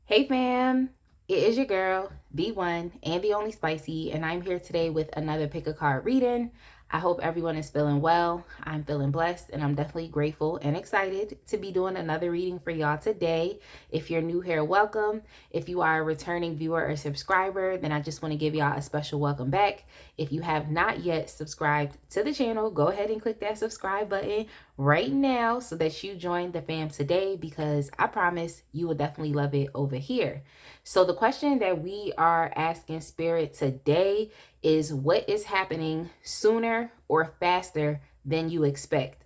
Hey fam, it is your girl, the one and the only Spicy, and I'm here today with another pick a card reading. I hope everyone is feeling well. I'm feeling blessed, and I'm definitely grateful and excited to be doing another reading for y'all today. If you're new here, welcome. If you are a returning viewer or subscriber, then I just want to give y'all a special welcome back. If you have not yet subscribed to the channel, go ahead and click that subscribe button right now so that you join the fam today, because I promise you will definitely love it over here. So the question that we are asking Spirit today is, what is happening sooner or faster than you expect?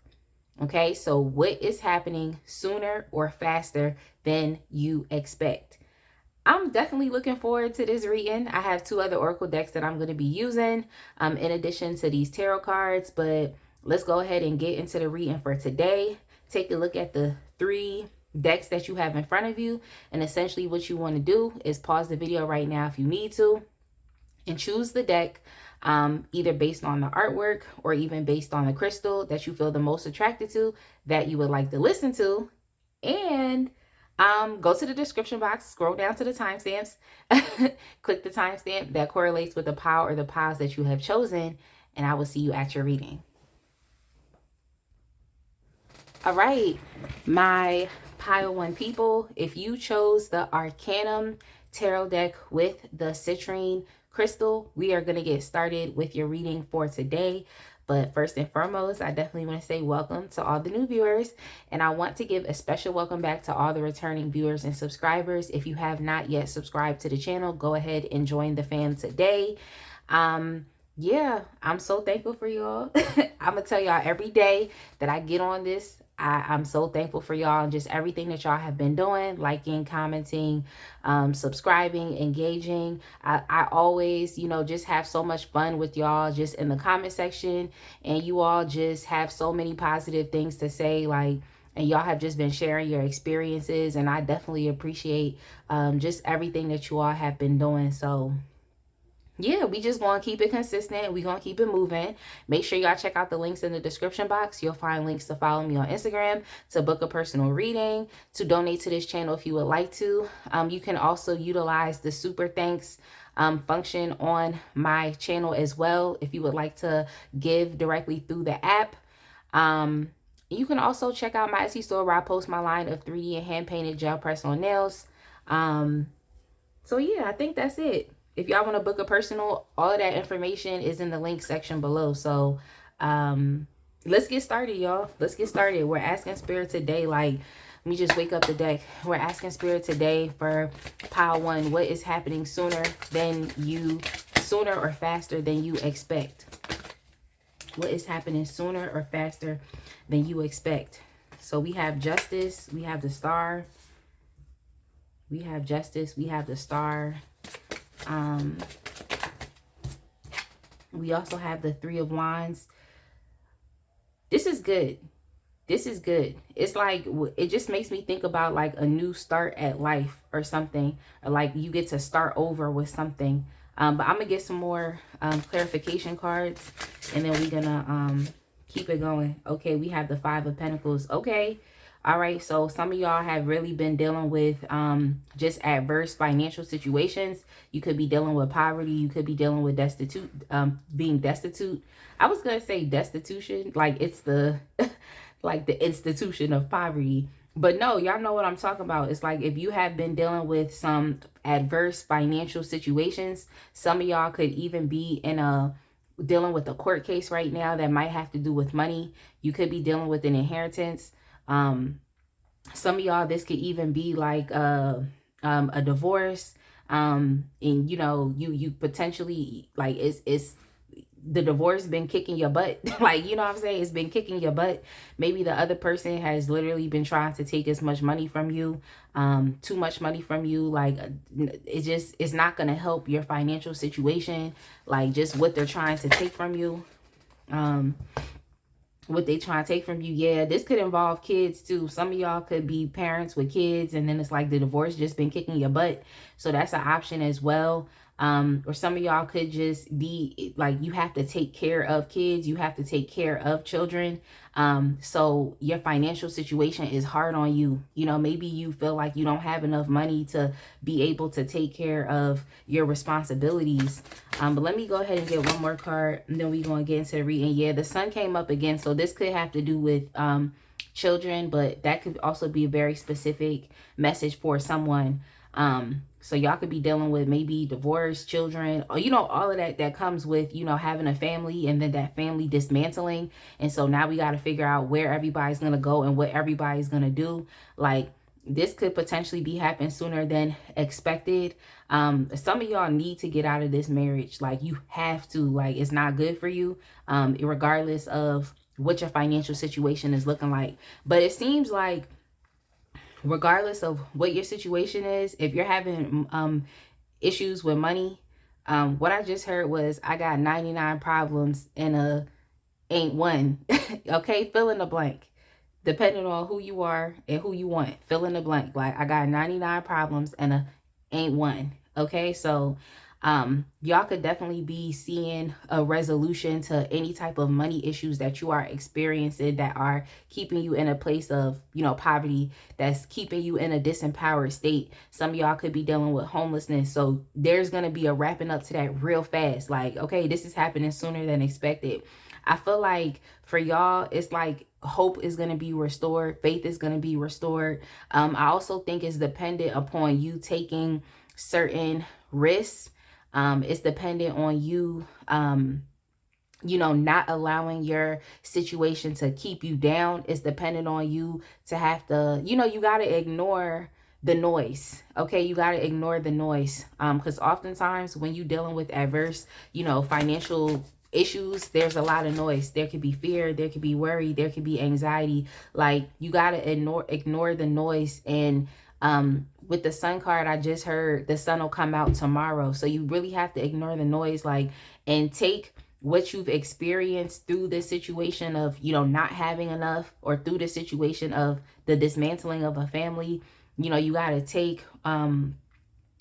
Okay, so what is happening sooner or faster than you expect? I'm definitely looking forward to this reading. I have two other Oracle decks that I'm going to be using in addition to these tarot cards, but let's go ahead and get into the reading for today. Take a look at the three decks that you have in front of you, and essentially what you want to do is pause the video right now if you need to and choose the deck, either based on the artwork or even based on the crystal that you feel the most attracted to, that you would like to listen to. And go to the description box, scroll down to the timestamps, click the timestamp that correlates with the pile or the piles that you have chosen, and I will see you at your reading. All right, my pile one people, if you chose the Arcanum tarot deck with the citrine crystal, we are going to get started with your reading for today. But first and foremost, I definitely want to say welcome to all the new viewers. And I want to give a special welcome back to all the returning viewers and subscribers. If you have not yet subscribed to the channel, go ahead and join the fam today. Yeah, I'm so thankful for y'all. I'm going to tell y'all every day that I get on this, I'm so thankful for y'all and just everything that y'all have been doing, liking, commenting, subscribing, engaging. I always, just have so much fun with y'all just in the comment section, and you all just have so many positive things to say, and y'all have just been sharing your experiences, and I definitely appreciate just everything that you all have been doing. So yeah, we just gonna keep it consistent. We gonna keep it moving. Make sure y'all check out the links in the description box. You'll find links to follow me on Instagram, to book a personal reading, to donate to this channel if you would like to. You can also utilize the super thanks function on my channel as well if you would like to give directly through the app. You can also check out my Etsy store where I post my line of 3D and hand painted gel press on nails. So yeah, I think that's it. If y'all want to book a personal, all of that information is in the link section below. So let's get started, y'all. Let's get started. We're asking Spirit today, let me just wake up the deck. We're asking Spirit today for pile one, what is happening sooner or faster than you expect? What is happening sooner or faster than you expect? So we have Justice, we have the Star. We have Justice, we have the Star. We also have the Three of Wands. This is good. This is good. It's like, it just makes me think about like a new start at life or something, or like you get to start over with something. But I'm gonna get some more clarification cards, and then we're gonna keep it going. Okay, we have the Five of Pentacles. Okay. All right, so some of y'all have really been dealing with just adverse financial situations. You could be dealing with poverty. You could be dealing with being destitute. I was going to say destitution, like it's the like the institution of poverty. But no, y'all know what I'm talking about. It's like if you have been dealing with some adverse financial situations, some of y'all could even be dealing with a court case right now that might have to do with money. You could be dealing with an inheritance. Some of y'all, this could even be like a divorce, and you potentially, like, it's the divorce been kicking your butt. Like, you know what I'm saying, it's been kicking your butt. Maybe the other person has literally been trying to take as much money from you, too much money from you. Like, it's not gonna help your financial situation, like just what they're trying to take from you. What they trying to take from you. Yeah, this could involve kids too. Some of y'all could be parents with kids, and then it's like the divorce just been kicking your butt. So that's an option as well. Or some of y'all could just be like, you have to take care of kids, you have to take care of children. So your financial situation is hard on you. You know, maybe you feel like you don't have enough money to be able to take care of your responsibilities. But let me go ahead and get one more card, and then we're going to get into the reading. Yeah, the sun came up again, so this could have to do with children, but that could also be a very specific message for someone. So y'all could be dealing with maybe divorce, children, or, you know, all of that comes with, you know, having a family and then that family dismantling. And so now we got to figure out where everybody's going to go and what everybody's going to do. Like, this could potentially be happening sooner than expected. Some of y'all need to get out of this marriage. Like, you have to. Like, it's not good for you, regardless of what your financial situation is looking like. But it seems like, regardless of what your situation is, if you're having issues with money, what I just heard was, I got 99 problems and ain't one. Okay, fill in the blank. Depending on who you are and who you want, fill in the blank. Like, I got 99 problems and ain't one. Okay, so y'all could definitely be seeing a resolution to any type of money issues that you are experiencing that are keeping you in a place of, you know, poverty, that's keeping you in a disempowered state. Some of y'all could be dealing with homelessness. So there's going to be a wrapping up to that real fast. Like, okay, this is happening sooner than expected. I feel like for y'all, it's like hope is going to be restored. Faith is going to be restored. I also think it's dependent upon you taking certain risks. It's dependent on you, you know, not allowing your situation to keep you down. It's dependent on you to have to, you know, you got to ignore the noise. Okay, you got to ignore the noise. Because oftentimes when you're dealing with adverse, you know, financial issues, there's a lot of noise. There could be fear, there could be worry, there could be anxiety. Like, you got to ignore the noise. And with the sun card, I just heard the sun will come out tomorrow. So you really have to ignore the noise, like, and take what you've experienced through this situation of, you know, not having enough, or through the situation of the dismantling of a family. You know, you got to take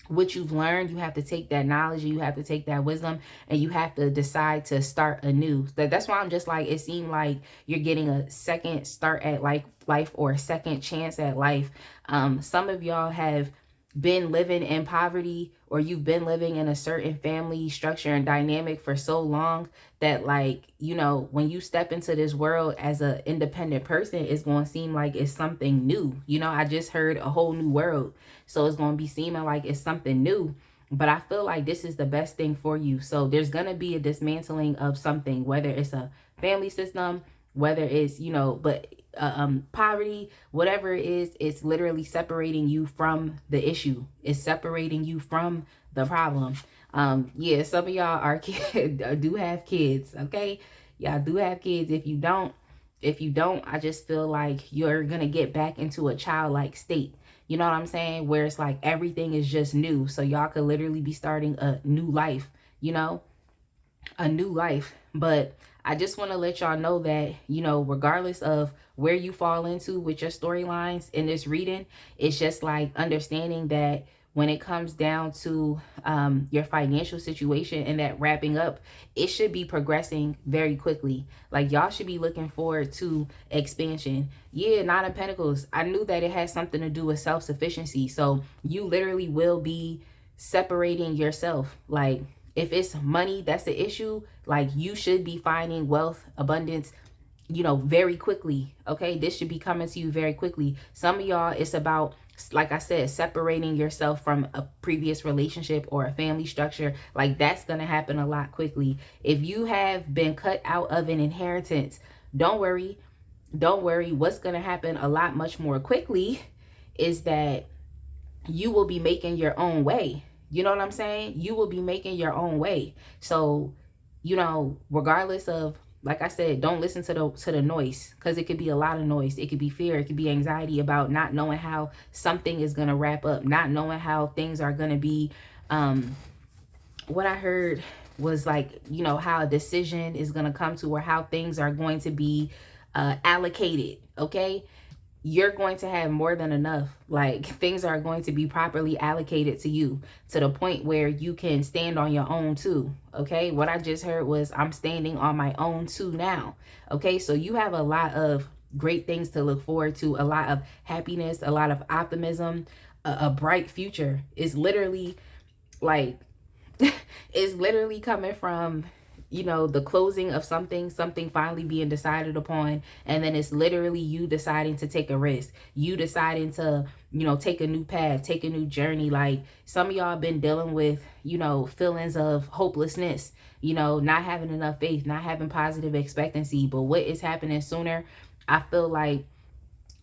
what you've learned, you have to take that knowledge, you have to take that wisdom, and you have to decide to start anew. That's why I'm just like, it seemed like you're getting a second start at life, or a second chance at life. Some of y'all have been living in poverty, or you've been living in a certain family structure and dynamic for so long that, like, you know, when you step into this world as an independent person, it's going to seem like it's something new. You know, I just heard a whole new world. So it's going to be seeming like it's something new. But I feel like this is the best thing for you. So there's going to be a dismantling of something, whether it's a family system, whether it's, you know, but poverty, whatever it is, it's literally separating you from the issue. It's separating you from the problem. Yeah, some of y'all are do have kids. Okay, y'all do have kids. If you don't, I just feel like you're gonna get back into a childlike state. You know what I'm saying? Where it's like everything is just new. So y'all could literally be starting a new life, you know, a new life. But I just want to let y'all know that, you know, regardless of where you fall into with your storylines in this reading, it's just like understanding that when it comes down to your financial situation and that wrapping up, it should be progressing very quickly. Like, y'all should be looking forward to expansion. Yeah, Nine of Pentacles. I knew that it has something to do with self-sufficiency. So you literally will be separating yourself. Like, if it's money that's the issue, like, you should be finding wealth, abundance, you know, very quickly. Okay, this should be coming to you very quickly. Some of y'all, it's about, like I said, separating yourself from a previous relationship or a family structure. Like, that's going to happen a lot quickly. If you have been cut out of an inheritance, don't worry. What's going to happen a lot much more quickly is that you will be making your own way. You know what I'm saying? You will be making your own way. So, you know, regardless of, like I said, don't listen to the noise, because it could be a lot of noise. It could be fear. It could be anxiety about not knowing how something is going to wrap up, not knowing how things are going to be. What I heard was, like, you know, how a decision is going to come to, or how things are going to be allocated. Okay. you're going to have more than enough. Like, things are going to be properly allocated to you, to the point where you can stand on your own too. Okay, what I just heard was, I'm standing on my own too now. Okay, so you have a lot of great things to look forward to, a lot of happiness, a lot of optimism, a bright future. Is literally like is literally coming from, you know, the closing of something finally being decided upon, and then it's literally you deciding to take a risk, you deciding to, you know, take a new path, take a new journey. Like, some of y'all been dealing with, you know, feelings of hopelessness, you know, not having enough faith, not having positive expectancy. But what is happening sooner, I feel like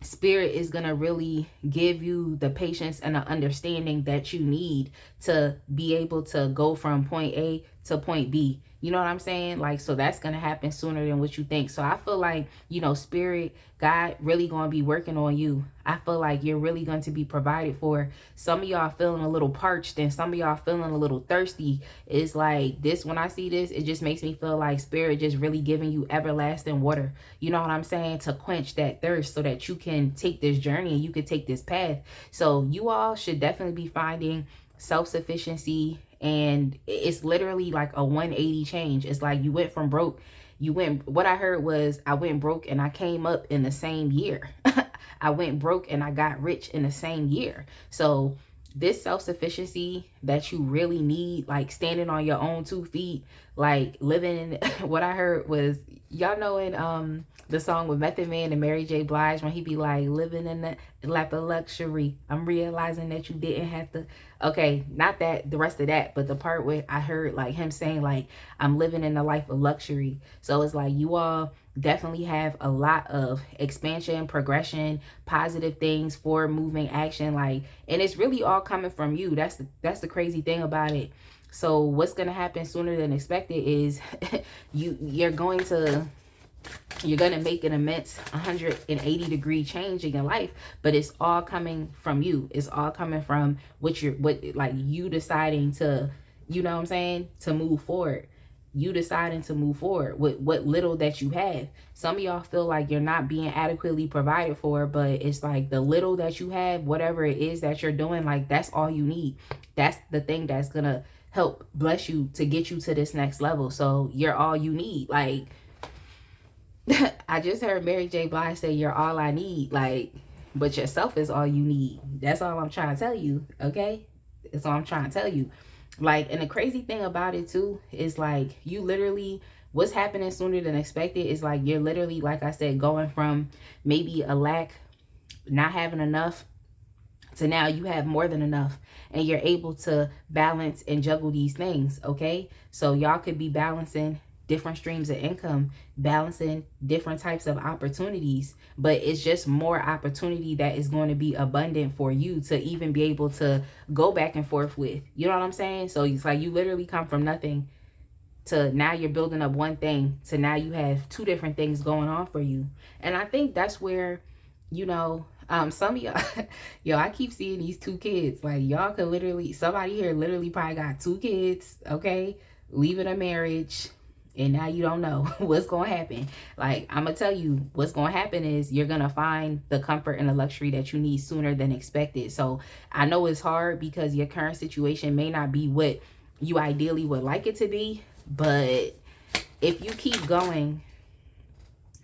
Spirit is going to really give you the patience and the understanding that you need to be able to go from point A to point B. You know what I'm saying? Like, so that's going to happen sooner than what you think. So I feel like, you know, Spirit, God really going to be working on you. I feel like you're really going to be provided for. Some of y'all feeling a little parched, and some of y'all feeling a little thirsty. It's like this, when I see this, it just makes me feel like Spirit just really giving you everlasting water. You know what I'm saying? To quench that thirst so that you can take this journey and you can take this path. So you all should definitely be finding self-sufficiency, and it's literally like a 180 change. It's like you went from broke, what I heard was, I went broke and I came up in the same year. I went broke and I got rich in the same year. So this self-sufficiency that you really need, like standing on your own 2 feet, like living in what I heard was, y'all know in the song with Method Man and Mary J. Blige, when he be like, living in the lap of luxury, I'm realizing that you didn't have to. Okay, not that, the rest of that, but the part where I heard like him saying like, I'm living in the life of luxury. So it's like, you all definitely have a lot of expansion, progression, positive things, forward moving action, like, and it's really all coming from you. That's the crazy thing about it. So what's going to happen sooner than expected is you're going to make an immense 180-degree change in your life, but it's all coming from you. It's all coming from what you deciding to, you know what I'm saying, to move forward. You deciding to move forward with what little that you have. Some of y'all feel like you're not being adequately provided for, but it's like the little that you have, whatever it is that you're doing, like that's all you need. That's the thing that's gonna help bless you to get you to this next level. So you're all you need. Like, I just heard Mary J. Blige say, you're all I need. Like, but yourself is all you need. That's all I'm trying to tell you. Okay, that's all I'm trying to tell you. Like, and the crazy thing about it too is like, you literally, what's happening sooner than expected is like, you're literally, like I said, going from maybe a lack, not having enough, to now you have more than enough, and you're able to balance and juggle these things. Okay, so y'all could be balancing different streams of income, balancing different types of opportunities, but it's just more opportunity that is going to be abundant for you to even be able to go back and forth with. You know what I'm saying? So it's like, you literally come from nothing to now you're building up one thing, to now you have 2 different things going on for you. And I think that's where, you know, some of y'all, yo, I keep seeing these 2 kids. Like, y'all could literally, somebody here literally probably got 2 kids, okay, leaving a marriage, and now you don't know what's going to happen. Like, I'm going to tell you what's going to happen is you're going to find the comfort and the luxury that you need sooner than expected. So I know it's hard because your current situation may not be what you ideally would like it to be. But if you keep going,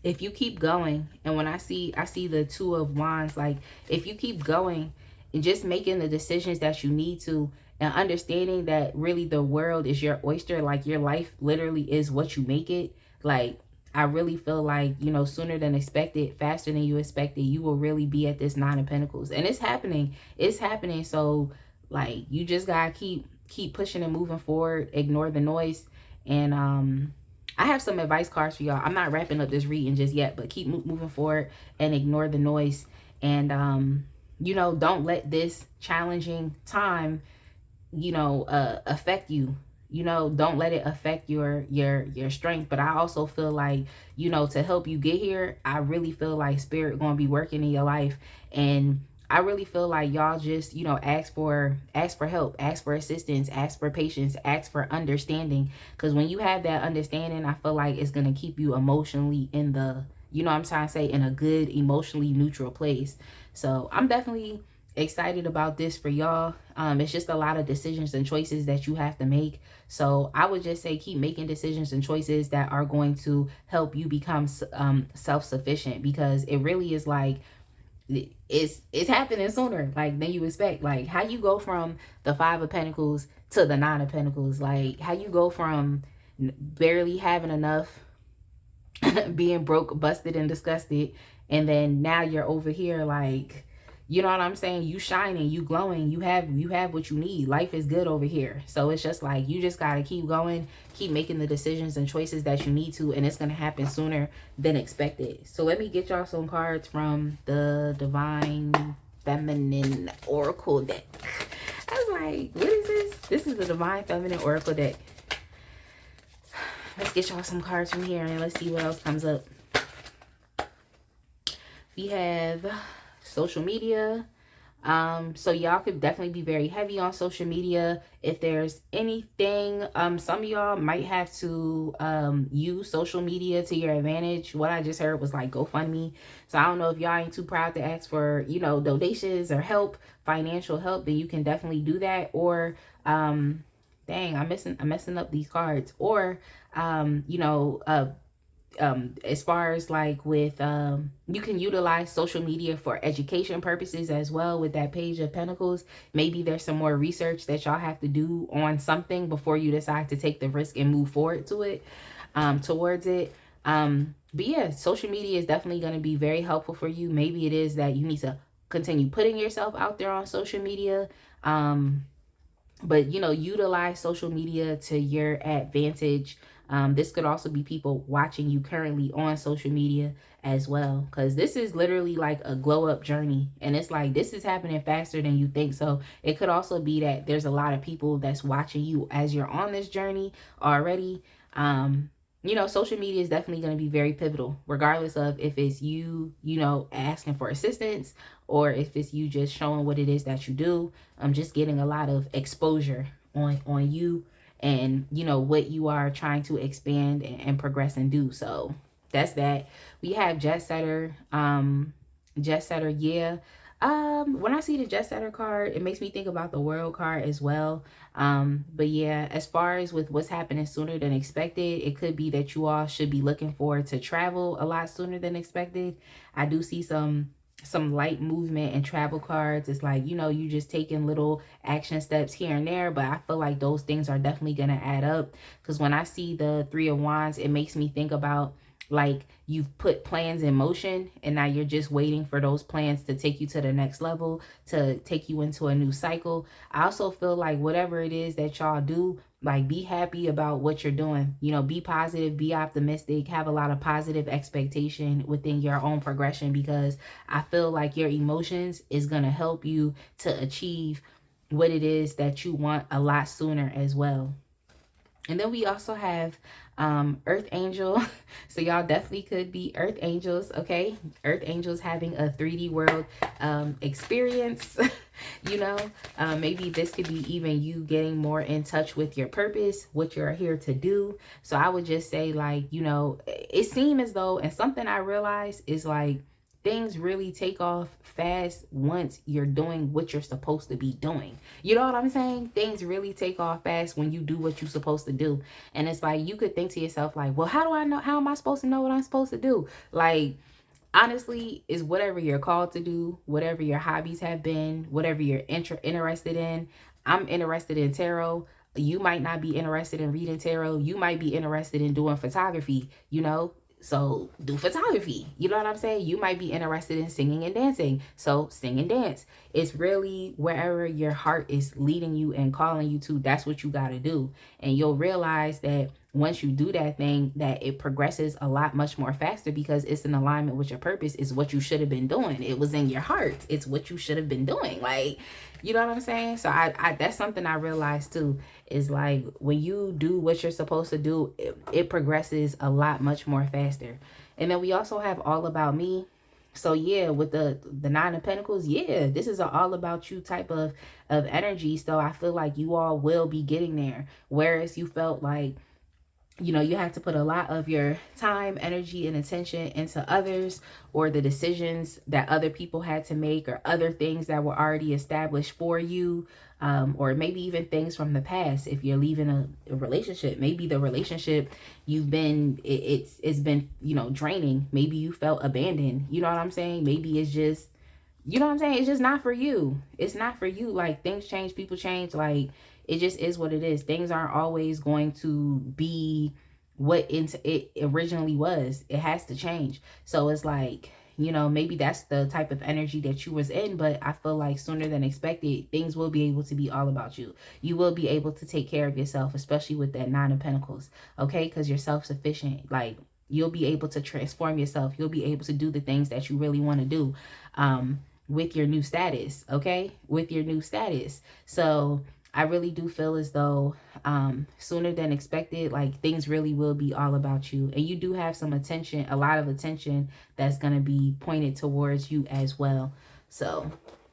and when I see the 2 of Wands, like, if you keep going and just making the decisions that you need to, and understanding that really the world is your oyster, like your life literally is what you make it. Like, I really feel like, you know, sooner than expected, faster than you expected, you will really be at this 9 of Pentacles. And it's happening. So like, you just gotta keep pushing and moving forward, ignore the noise. And I have some advice cards for y'all. I'm not wrapping up this reading just yet, but keep moving forward and ignore the noise. And you know, don't let this challenging time, you know, affect you. You know, don't let it affect your strength. But I also feel like, you know, to help you get here, I really feel like Spirit gonna be working in your life. And I really feel like y'all just, you know, ask for help, ask for assistance, ask for patience, ask for understanding. Because when you have that understanding, I feel like it's gonna keep you emotionally in the you know what I'm trying to say, in a good, emotionally neutral place. So I'm definitely excited about this for y'all. It's just a lot of decisions and choices that you have to make. So I would just say keep making decisions and choices that are going to help you become self-sufficient, because it really is like, it's happening sooner like than you expect. Like how you go from the Five of Pentacles to the Nine of Pentacles, like how you go from barely having enough, being broke, busted, and disgusted, and then now you're over here like, you know what I'm saying, you shining, you glowing, you have what you need. Life is good over here. So it's just like, you just gotta keep going, keep making the decisions and choices that you need to, and it's gonna happen sooner than expected. So let me get y'all some cards from the Divine Feminine Oracle deck. I was like, what is this? This is the Divine Feminine Oracle deck. Let's get y'all some cards from here and let's see what else comes up. We have social media. So y'all could definitely be very heavy on social media. If there's anything, some of y'all might have to use social media to your advantage. What I just heard was like GoFundMe. So I don't know if y'all ain't too proud to ask for, you know, donations or help, financial help, then you can definitely do that. Or dang, I'm messing up these cards. Or you know, as far as like with you can utilize social media for education purposes as well with that Page of Pentacles. Maybe there's some more research that y'all have to do on something before you decide to take the risk and move forward to it, towards it. But yeah, social media is definitely going to be very helpful for you. Maybe it is that you need to continue putting yourself out there on social media, but you know, utilize social media to your advantage. This could also be people watching you currently on social media as well, because this is literally like a glow up journey, and it's like this is happening faster than you think. So it could also be that there's a lot of people that's watching you as you're on this journey already. You know, social media is definitely going to be very pivotal, regardless of if it's you, you know, asking for assistance, or if it's you just showing what it is that you do. I'm just getting a lot of exposure on you, and you know what you are trying to expand and progress and do. So that's that. We have Jet Setter. Jet Setter, yeah. When I see the Jet Setter card, it makes me think about the World card as well. But yeah, as far as with what's happening sooner than expected, it could be that you all should be looking forward to travel a lot sooner than expected. I do see some light movement and travel cards. It's like, you know, you just taking little action steps here and there, but I feel like those things are definitely going to add up, because when I see the Three of Wands, it makes me think about like you've put plans in motion and now you're just waiting for those plans to take you to the next level, to take you into a new cycle. I also feel like whatever it is that y'all do, like be happy about what you're doing. You know, be positive, be optimistic, have a lot of positive expectation within your own progression, because I feel like your emotions is going to help you to achieve what it is that you want a lot sooner as well. And then we also have Earth Angel. So y'all definitely could be Earth Angels, okay? Earth Angels having a 3D world experience. You know, maybe this could be even you getting more in touch with your purpose, what you're here to do. So I would just say, like, you know, it seems as though, and something I realized is like, things really take off fast once you're doing what you're supposed to be doing. You know what I'm saying? Things really take off fast when you do what you're supposed to do. And it's like, you could think to yourself like, well, how do I know? How am I supposed to know what I'm supposed to do? Like, honestly, is whatever you're called to do, whatever your hobbies have been, whatever you're interested in. I'm interested in tarot. You might not be interested in reading tarot. You might be interested in doing photography, you know? So do photography. You know what I'm saying? You might be interested in singing and dancing. So sing and dance. It's really wherever your heart is leading you and calling you to, that's what you got to do. And you'll realize that once you do that thing, that it progresses a lot much more faster, because it's in alignment with your purpose. It's what you should have been doing. It was in your heart. It's what you should have been doing. Like, you know what I'm saying? So I that's something I realized too, is like when you do what you're supposed to do, it progresses a lot much more faster. And then we also have All About Me. So yeah, with the Nine of Pentacles, yeah, this is an all about you type of energy. So I feel like you all will be getting there. Whereas you felt like you know, you have to put a lot of your time, energy, and attention into others, or the decisions that other people had to make, or other things that were already established for you, or maybe even things from the past. If you're leaving a relationship, maybe the relationship you've been, it's been, you know, draining. Maybe you felt abandoned. You know what I'm saying? Maybe it's just, you know what I'm saying? It's just not for you. It's not for you. Like, things change, people change. Like, it just is what it is. Things aren't always going to be what it originally was. It has to change. So it's like, you know, maybe that's the type of energy that you was in, but I feel like sooner than expected, things will be able to be all about you. You will be able to take care of yourself, especially with that Nine of Pentacles, okay? Because you're self-sufficient. Like, you'll be able to transform yourself. You'll be able to do the things that you really want to do. With your new status, okay? With your new status. So I really do feel as though sooner than expected, like, things really will be all about you. And you do have some attention, a lot of attention that's going to be pointed towards you as well. So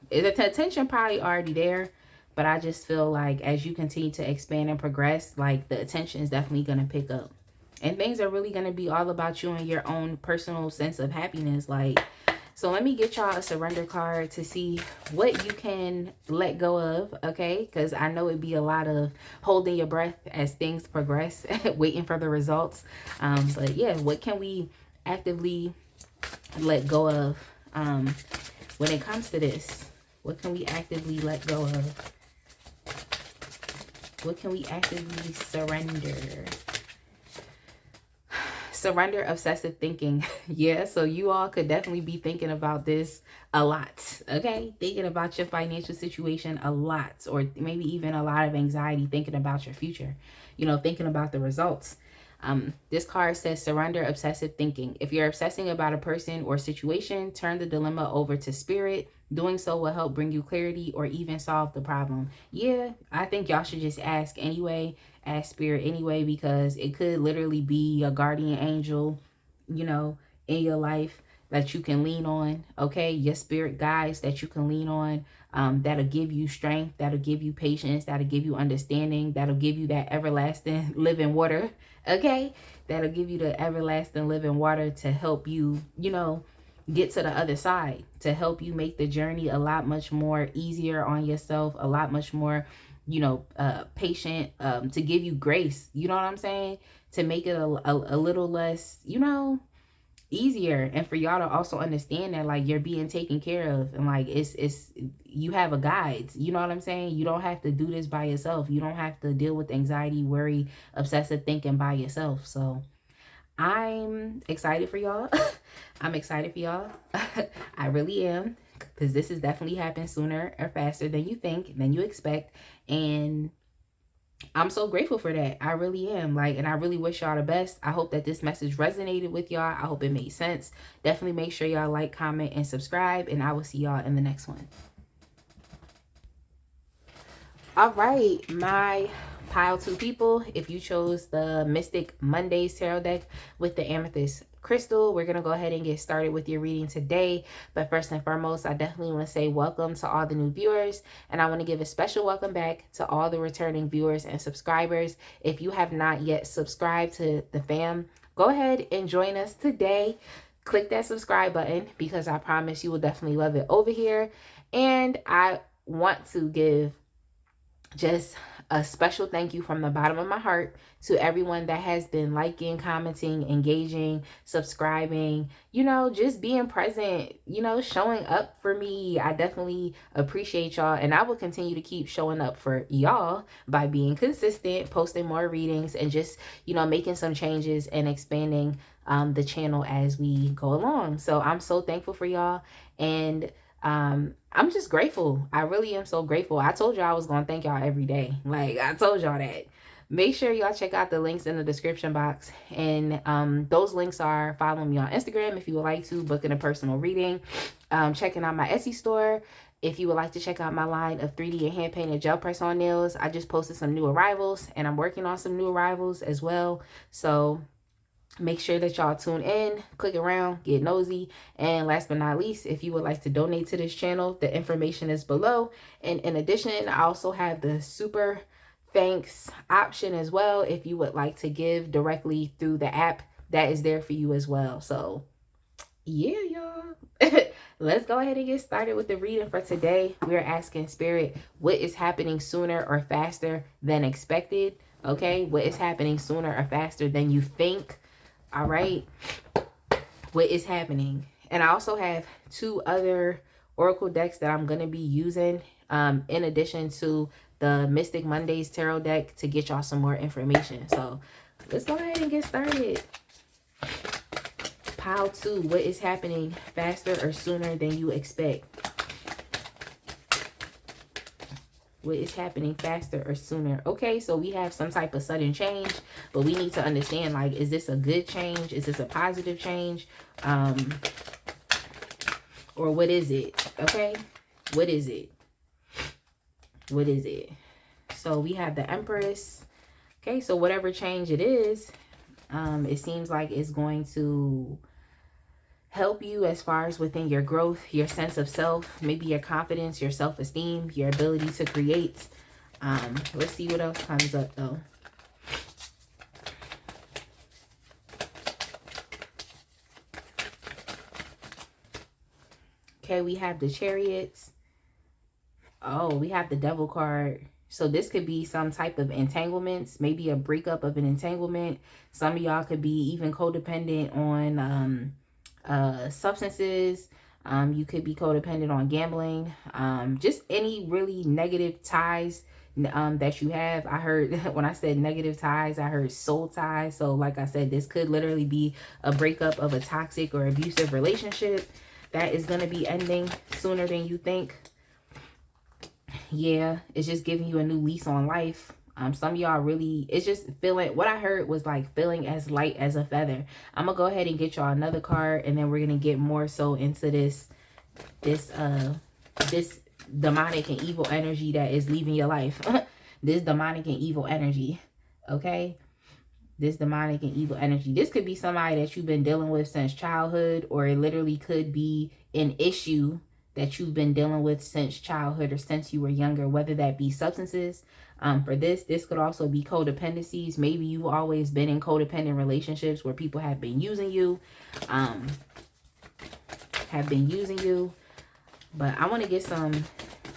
the attention probably already there, but I just feel like as you continue to expand and progress, like, the attention is definitely going to pick up. And things are really going to be all about you and your own personal sense of happiness. Like, so let me get y'all a surrender card to see what you can let go of, okay? Because I know it'd be a lot of holding your breath as things progress, waiting for the results. But yeah, what can we actively let go of when it comes to this? What can we actively let go of? What can we actively surrender? Surrender obsessive thinking. Yeah, so you all could definitely be thinking about this a lot, okay? Thinking about your financial situation a lot, or maybe even a lot of anxiety thinking about your future, you know, thinking about the results. This card says surrender obsessive thinking. If you're obsessing about a person or situation, turn the dilemma over to spirit. Doing so will help bring you clarity or even solve the problem. Yeah, I think y'all should just ask anyway. Ask spirit anyway, because it could literally be a guardian angel, you know, in your life that you can lean on, okay? Your spirit guides that you can lean on, that'll give you strength, that'll give you patience, that'll give you understanding, that'll give you that everlasting living water, okay? That'll give you the everlasting living water to help you, you know, get to the other side, to help you make the journey a lot much more easier on yourself, a lot much more, you know, patient, to give you grace, you know what I'm saying? To make it a little less, you know, easier, and for y'all to also understand that, like, you're being taken care of, and like, it's you have a guide, you know what I'm saying? You don't have to do this by yourself. You don't have to deal with anxiety, worry, obsessive thinking by yourself. So I'm excited for y'all. I'm excited for y'all. I really am, because this has definitely happened sooner or faster than you think, than you expect, and I'm so grateful for that. I really am. Like, and I really wish y'all the best. I hope that this message resonated with y'all. I hope it made sense. Definitely make sure y'all like, comment, and subscribe, and I will see y'all in the next one. All right, my pile 2 people, if you chose the Mystic Mondays tarot deck with the amethyst crystal, we're going to go ahead and get started with your reading today. But first and foremost, I definitely want to say welcome to all the new viewers, and I want to give a special welcome back to all the returning viewers and subscribers. If you have not yet subscribed to the fam, go ahead and join us today. Click that subscribe button, because I promise you will definitely love it over here. And I want to give just a special thank you from the bottom of my heart to everyone that has been liking, commenting, engaging, subscribing, you know, just being present, you know, showing up for me. I definitely appreciate y'all, and I will continue to keep showing up for y'all by being consistent, posting more readings, and just, you know, making some changes and expanding the channel as we go along. So I'm so thankful for y'all, and I'm just grateful. I really am so grateful. I told y'all I was going to thank y'all every day. Like, I told y'all that. Make sure y'all check out the links in the description box. And those links are following me on Instagram if you would like to, booking a personal reading, checking out my Etsy store. If you would like to check out my line of 3D and hand-painted gel press-on nails, I just posted some new arrivals, and I'm working on some new arrivals as well. So make sure that y'all tune in, click around, get nosy. And last but not least, if you would like to donate to this channel, the information is below. And in addition, I also have the super thanks option as well. If you would like to give directly through the app, that is there for you as well. So yeah, y'all. Let's go ahead and get started with the reading for today. We're asking Spirit, what is happening sooner or faster than expected? Okay, what is happening sooner or faster than you think? All right, what is happening? And I also have 2 other oracle decks that I'm going to be using in addition to the Mystic Mondays tarot deck to get y'all some more information. So let's go ahead and get started. Pile 2, what is happening faster or sooner than you expect? What is happening faster or sooner? Okay, so we have some type of sudden change, but we need to understand, like, is this a good change? Is this a positive change? Or what is it? Okay, what is it? What is it? So we have the Empress. Okay, so whatever change it is, it seems like it's going to help you as far as within your growth, your sense of self, maybe your confidence, your self-esteem, your ability to create. Let's see what else comes up though. Okay, we have the Chariots. Oh, we have the Devil card. So this could be some type of entanglements, maybe a breakup of an entanglement. Some of y'all could be even codependent on substances. You could be codependent on gambling. Just any really negative ties that you have. I heard when I said negative ties, I heard soul ties. So like I said, this could literally be a breakup of a toxic or abusive relationship that is going to be ending sooner than you think. Yeah, it's just giving you a new lease on life. Some of y'all really, it's just feeling, what I heard was like feeling as light as a feather. I'm gonna go ahead and get y'all another card, and then we're gonna get more so into this demonic and evil energy that is leaving your life. This demonic and evil energy, okay? This demonic and evil energy. This could be somebody that you've been dealing with since childhood, or it literally could be an issue that you've been dealing with since childhood or since you were younger, whether that be substances. For this could also be codependencies. Maybe you've always been in codependent relationships where people have been using you, But I want to get some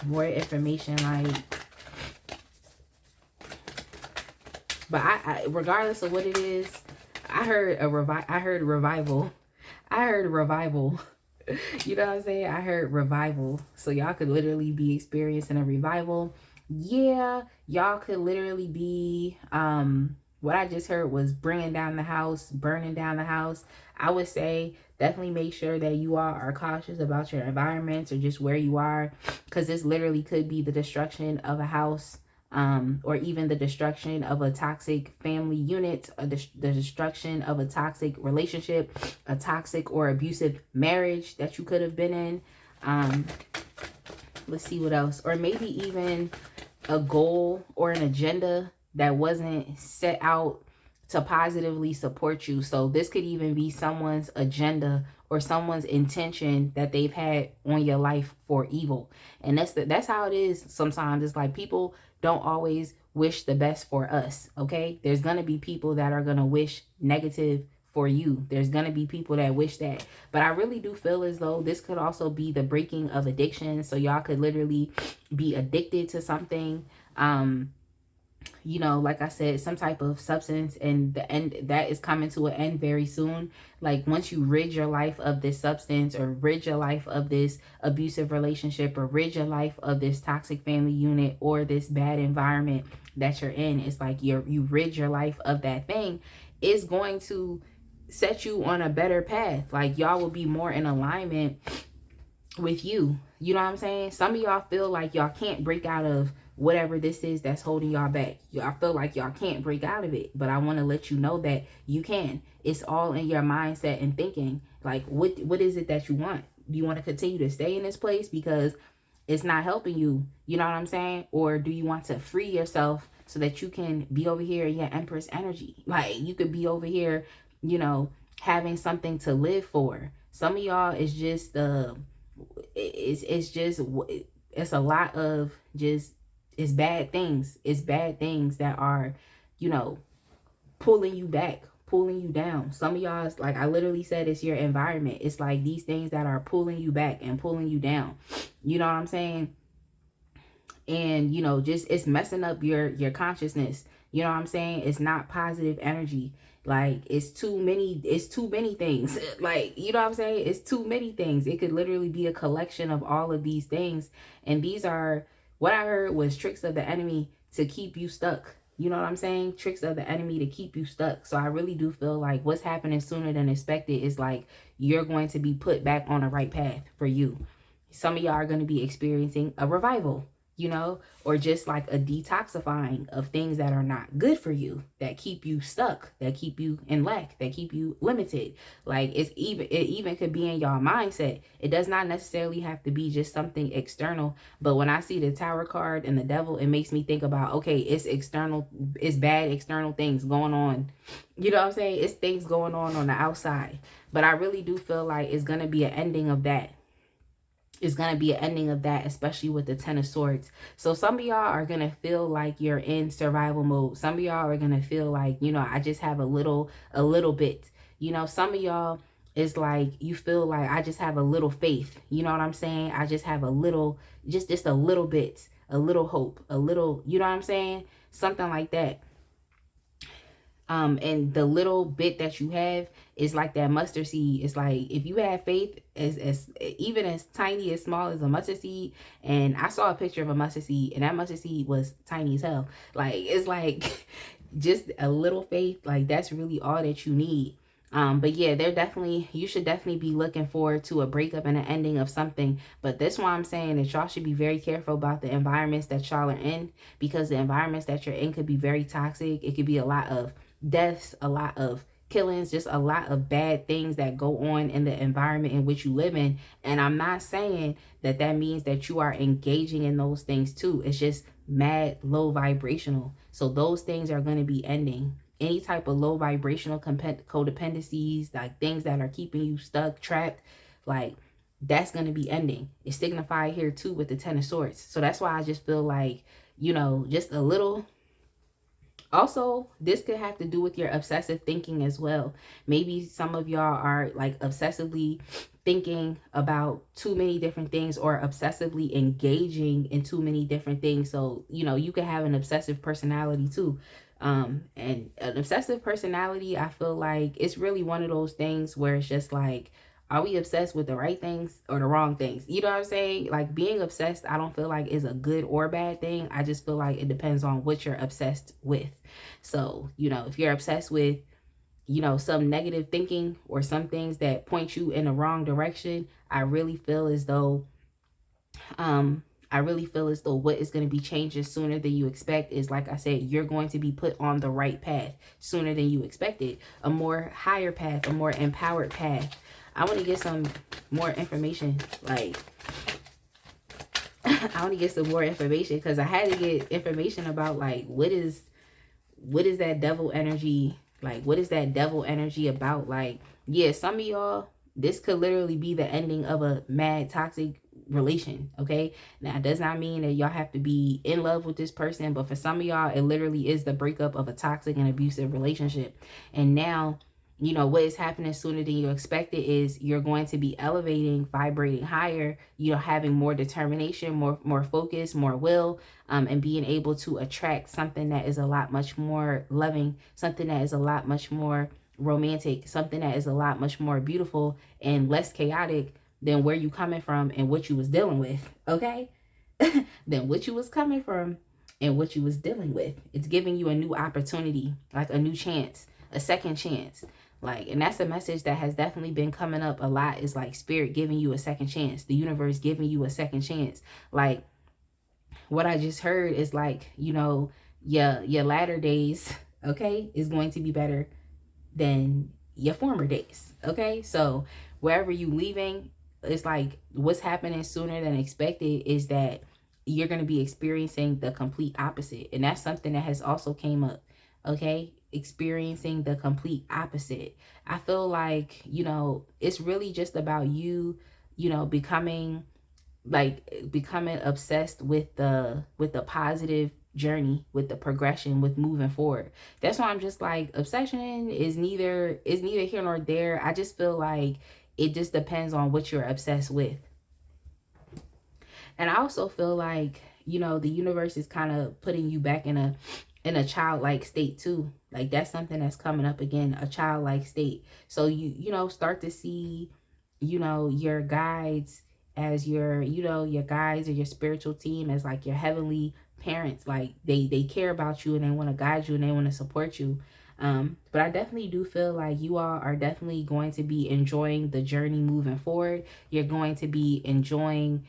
more information, like, but I regardless of what it is, I heard revival. I heard revival. You know what I'm saying? I heard revival. So y'all could literally be experiencing a revival. Yeah, y'all could literally be, what I just heard was bringing down the house, burning down the house. I would say definitely make sure that you all are cautious about your environments or just where you are, because this literally could be the destruction of a house, or even the destruction of a toxic family unit, or the destruction of a toxic relationship, a toxic or abusive marriage that you could have been in. Let's see what else. Or maybe even a goal or an agenda that wasn't set out to positively support you. So this could even be someone's agenda or someone's intention that they've had on your life for evil. And that's how it is sometimes. It's like people don't always wish the best for us, okay? There's going to be people that are going to wish negative for you. There's going to be people that wish that. But I really do feel as though this could also be the breaking of addiction. So y'all could literally be addicted to something. You know, like I said, some type of substance, and the end that is coming to an end very soon. Like once you rid your life of this substance, or rid your life of this abusive relationship, or rid your life of this toxic family unit or this bad environment that you're in, it's like you rid your life of that thing. It's going to set you on a better path. Like y'all will be more in alignment with you. You know what I'm saying? Some of y'all feel like y'all can't break out of whatever this is that's holding y'all back. Y'all feel like y'all can't break out of it, but I want to let you know that you can. It's all in your mindset and thinking. Like what is it that you want? Do you want to continue to stay in this place because it's not helping you? You know what I'm saying? Or do you want to free yourself so that you can be over here in your Empress energy? Like you could be over here, you know, having something to live for. Some of y'all is just it's a lot of just, It's bad things. It's bad things that are, you know, pulling you back, pulling you down. Some of y'all, like I literally said, it's your environment. It's like these things that are pulling you back and pulling you down. You know what I'm saying? And, you know, just it's messing up your consciousness. You know what I'm saying? It's not positive energy. Like it's too many things. Like, you know what I'm saying? It's too many things. It could literally be a collection of all of these things. And these are, what I heard was tricks of the enemy to keep you stuck. You know what I'm saying? Tricks of the enemy to keep you stuck. So I really do feel like what's happening sooner than expected is like you're going to be put back on the right path for you. Some of y'all are going to be experiencing a revival, you know, or just like a detoxifying of things that are not good for you, that keep you stuck, that keep you in lack, that keep you limited. Like it even could be in y'all mindset. It does not necessarily have to be just something external. But when I see the Tower card and the devil, it makes me think about, okay, it's external, it's bad external things going on. You know what I'm saying? It's things going on the outside. But I really do feel like it's going to be an ending of that. It's going to be an ending of that, especially with the Ten of Swords. So some of y'all are going to feel like you're in survival mode. Some of y'all are going to feel like, you know, I just have a little bit. You know, some of y'all is like, you feel like I just have a little faith. You know what I'm saying? I just have a little, just a little bit, a little hope, a little, you know what I'm saying? Something like that. And the little bit that you have is like that mustard seed. It's like if you have faith as even as tiny as small as a mustard seed. And I saw a picture of a mustard seed, and that mustard seed was tiny as hell. Like it's like just a little faith. Like that's really all that you need. But yeah, you should definitely be looking forward to a breakup and an ending of something. But that's why I'm saying that y'all should be very careful about the environments that y'all are in, because the environments that you're in could be very toxic. It could be a lot of deaths, a lot of killings, just a lot of bad things that go on in the environment in which you live in. And I'm not saying that means that you are engaging in those things too. It's just mad low vibrational. So those things are going to be ending. Any type of low vibrational codependencies, like things that are keeping you stuck, trapped, like that's going to be ending. It's signified here too with the Ten of Swords. So that's why I just feel like, you know, just a little. Also, this could have to do with your obsessive thinking as well. Maybe some of y'all are like obsessively thinking about too many different things, or obsessively engaging in too many different things. So, you know, you can have an obsessive personality too. And an obsessive personality, I feel like it's really one of those things where it's just like, are we obsessed with the right things or the wrong things? You know what I'm saying? Like being obsessed, I don't feel like is a good or bad thing. I just feel like it depends on what you're obsessed with. So, you know, if you're obsessed with, you know, some negative thinking or some things that point you in the wrong direction, I really feel as though what is going to be changing sooner than you expect is, like I said, you're going to be put on the right path sooner than you expected. A more higher path, a more empowered path. I want to get some more information. Like, I want to get some more information because I had to get information about like what is that devil energy, like what is that devil energy about? Like, yeah, some of y'all, this could literally be the ending of a mad toxic relation. Okay, now it does not mean that y'all have to be in love with this person, but for some of y'all it literally is the breakup of a toxic and abusive relationship. And now, you know, what is happening sooner than you expected is you're going to be elevating, vibrating higher, you know, having more determination, more focus, more will, and being able to attract something that is a lot much more loving, something that is a lot much more romantic, something that is a lot much more beautiful and less chaotic than where you coming from and what you was dealing with, okay? Than what you was coming from and what you was dealing with. It's giving you a new opportunity, like a new chance, a second chance. Like, and that's a message that has definitely been coming up a lot, is like spirit giving you a second chance, the universe giving you a second chance. Like what I just heard is like, you know, your latter days, okay, is going to be better than your former days. Okay, so wherever you leaving, it's like what's happening sooner than expected is that you're going to be experiencing the complete opposite. And that's something that has also came up. Okay, experiencing the complete opposite. I feel like, you know, it's really just about you, you know, becoming like becoming obsessed with the positive journey, with the progression, with moving forward. That's why I'm just like, obsession is neither here nor there. I just feel like it just depends on what you're obsessed with. And I also feel like, you know, the universe is kind of putting you back in a childlike state too. Like that's something that's coming up again, a childlike state. So you know, start to see, you know, your guides as your, you know, your guides or your spiritual team as like your heavenly parents. Like they care about you and they want to guide you and they want to support you. But I definitely do feel like you all are definitely going to be enjoying the journey moving forward. You're going to be enjoying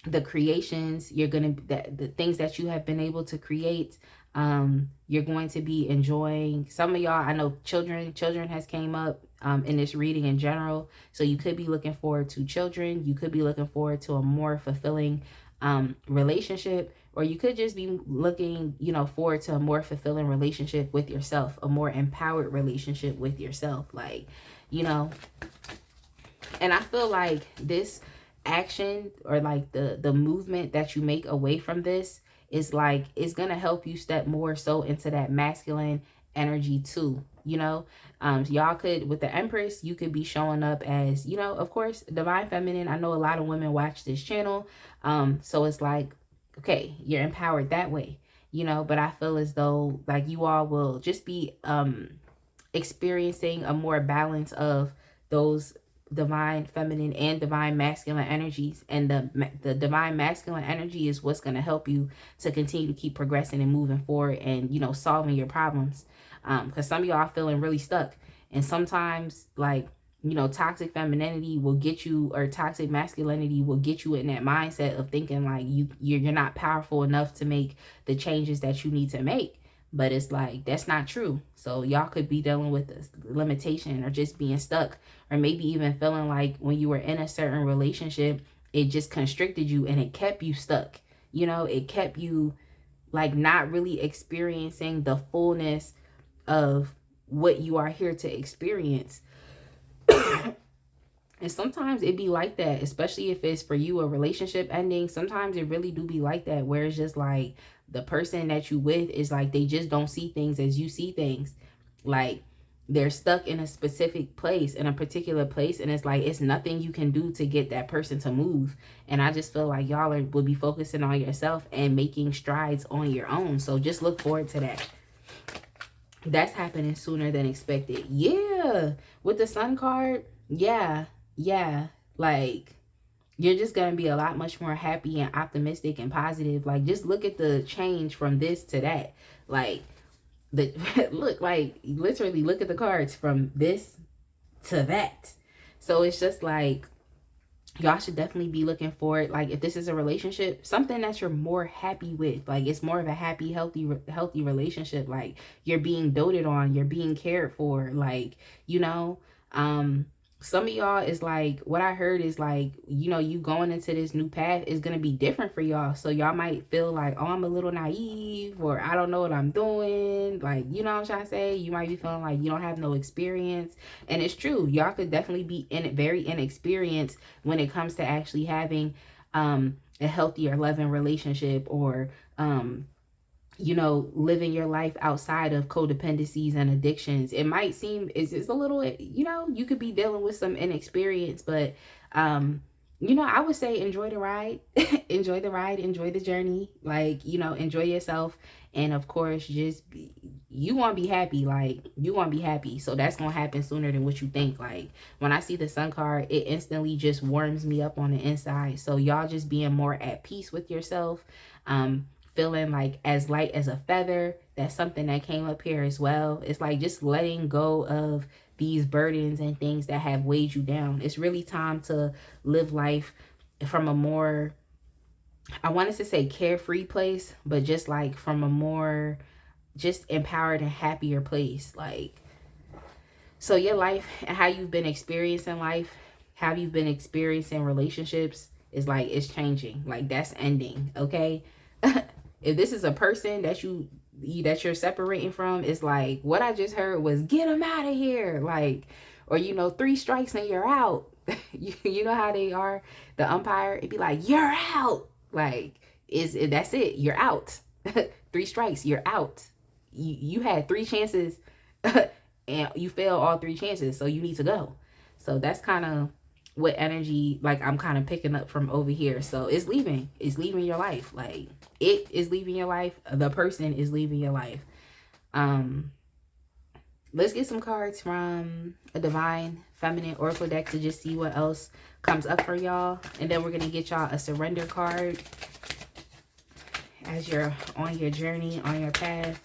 the creations. You're going to, the things that you have been able to create. You're going to be enjoying. Some of y'all, I know children has came up in this reading in general. So you could be looking forward to children. You could be looking forward to a more fulfilling relationship, or you could just be looking, you know, forward to a more fulfilling relationship with yourself, a more empowered relationship with yourself. Like, you know, and I feel like this action, or like the movement that you make away from this, is like, it's gonna help you step more so into that masculine energy too, you know. Y'all could, with the Empress, you could be showing up as, you know, of course, divine feminine. I know a lot of women watch this channel, so it's like, okay, you're empowered that way, you know. But I feel as though like you all will just be experiencing a more balance of those divine feminine and divine masculine energies. And the divine masculine energy is what's going to help you to continue to keep progressing and moving forward and, you know, solving your problems. Because some of y'all are feeling really stuck, and sometimes, like, you know, toxic femininity will get you, or toxic masculinity will get you in that mindset of thinking like you're not powerful enough to make the changes that you need to make. But it's like, that's not true. So y'all could be dealing with this limitation, or just being stuck, or maybe even feeling like when you were in a certain relationship, it just constricted you and it kept you stuck. You know, it kept you like not really experiencing the fullness of what you are here to experience. And sometimes it be like that, especially if it's for you a relationship ending. Sometimes it really do be like that, where it's just like the person that you with is like, they just don't see things as you see things. Like they're stuck in a specific place, in a particular place, and it's like, it's nothing you can do to get that person to move. And I just feel like y'all will be focusing on yourself and making strides on your own. So just look forward to that. That's happening sooner than expected. Yeah, with the Sun card, yeah, like you're just gonna be a lot much more happy and optimistic and positive. Like just look at the change from this to that. Like the look, like literally look at the cards from this to that. So it's just like, y'all should definitely be looking forward. Like if this is a relationship, something that you're more happy with, like it's more of a happy, healthy relationship. Like you're being doted on, you're being cared for. Like, you know, some of y'all is like, what I heard is like, you know, you going into this new path is going to be different for y'all. So y'all might feel like, oh, I'm a little naive, or I don't know what I'm doing. Like, you know what I'm trying to say? You might be feeling like you don't have no experience. And it's true. Y'all could definitely be very inexperienced when it comes to actually having a healthy or loving relationship, or you know, living your life outside of codependencies and addictions. It might seem it's a little, you know, you could be dealing with some inexperience, but you know, I would say enjoy the ride. Enjoy the ride, enjoy the journey. Like, you know, enjoy yourself. And of course, just you want to be happy. Like you want to be happy. So that's going to happen sooner than what you think. Like when I see the Sun card, it instantly just warms me up on the inside. So y'all just being more at peace with yourself, feeling like as light as a feather. That's something that came up here as well. It's like just letting go of these burdens and things that have weighed you down. It's really time to live life from a more, I wanted to say carefree place, but just like from a more just empowered and happier place. Like, so your life and how you've been experiencing life, how you've been experiencing relationships is like, it's changing. Like that's ending. Okay. If this is a person that you're separating from, it's like what I just heard was, get them out of here. Like, or, you know, 3 strikes and you're out. You know how they are, the umpire, it'd be like, you're out. Like, that's it, you're out. 3 strikes, you're out. You had 3 chances and you failed all 3 chances, so you need to go. So that's kind of what energy, like, I'm kind of picking up from over here. So it's leaving your life. Like, it is leaving your life, the person is leaving your life. Let's get some cards from a divine feminine oracle deck to just see what else comes up for y'all, and then we're gonna get y'all a surrender card as you're on your journey, on your path.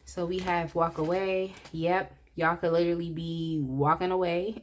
So we have walk away. Yep, y'all could literally be walking away.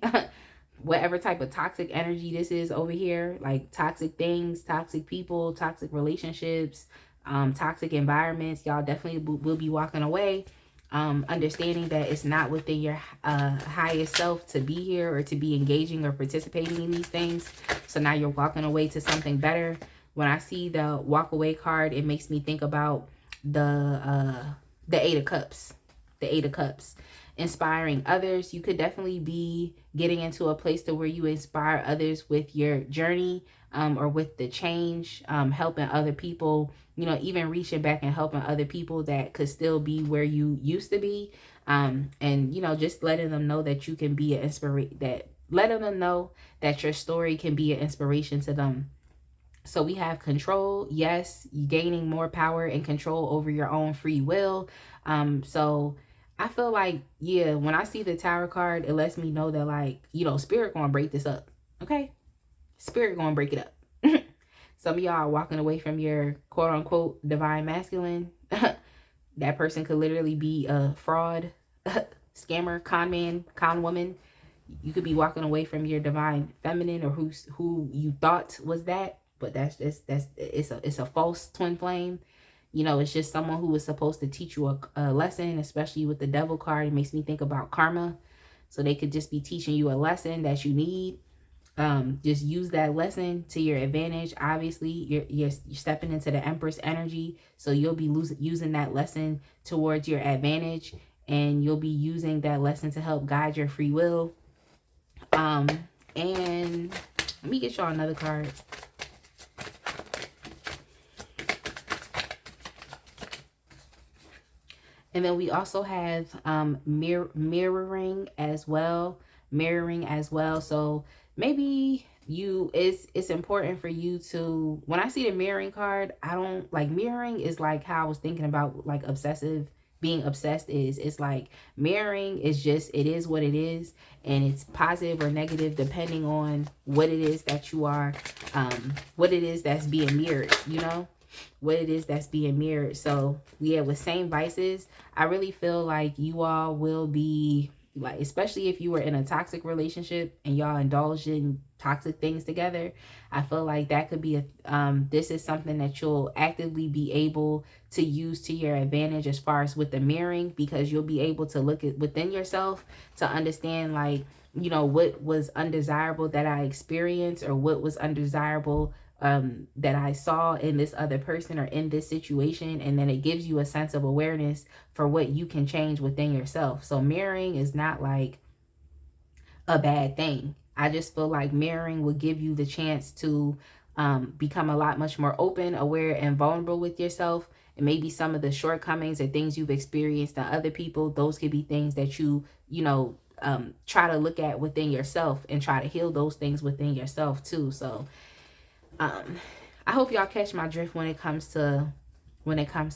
Whatever type of toxic energy this is over here, like toxic things, toxic people, toxic relationships, toxic environments, y'all definitely will be walking away. Understanding that it's not within your highest self to be here or to be engaging or participating in these things. So now you're walking away to something better. When I see the walk away card, it makes me think about the 8 of Cups. The 8 of Cups. Inspiring others. You could definitely be getting into a place to where you inspire others with your journey, or with the change, helping other people, you know, even reaching back and helping other people that could still be where you used to be. And, you know, just letting them know that you can be an inspiration, letting them know that your story can be an inspiration to them. So we have control. Yes, gaining more power and control over your own free will. So I feel like, yeah, when I see the Tower card, it lets me know that, like, you know, Spirit gonna break this up. Okay? Spirit gonna break it up. Some of y'all are walking away from your quote unquote divine masculine. That person could literally be a fraud, scammer, con man, con woman. You could be walking away from your divine feminine, or who you thought was that, but it's a false twin flame. You know, it's just someone who was supposed to teach you a lesson, especially with the Devil card. It makes me think about karma. So they could just be teaching you a lesson that you need. Just use that lesson to your advantage. Obviously, you're stepping into the Empress energy, so you'll be using that lesson towards your advantage, and you'll be using that lesson to help guide your free will. And let me get y'all another card. And then we also have mirroring as well. So maybe it's important for you to, when I see the mirroring card, I don't like, mirroring is like how I was thinking about like being obsessed is. It's like mirroring is just, it is what it is, and it's positive or negative depending on what it is that you are, what it is that's being mirrored, you know, what it is that's being mirrored. So yeah, with same vices, I really feel like you all will be like, especially if you were in a toxic relationship and y'all indulged in toxic things together, I feel like that could be this is something that you'll actively be able to use to your advantage as far as with the mirroring, because you'll be able to look at within yourself to understand, like, you know, what was undesirable that I experienced, or what was undesirable that I saw in this other person or in this situation. And then it gives you a sense of awareness for what you can change within yourself. So mirroring is not like a bad thing. I just feel like mirroring will give you the chance to become a lot much more open, aware, and vulnerable with yourself. And maybe some of the shortcomings or things you've experienced in other people, those could be things that you know, try to look at within yourself and try to heal those things within yourself too. So I hope y'all catch my drift when it comes to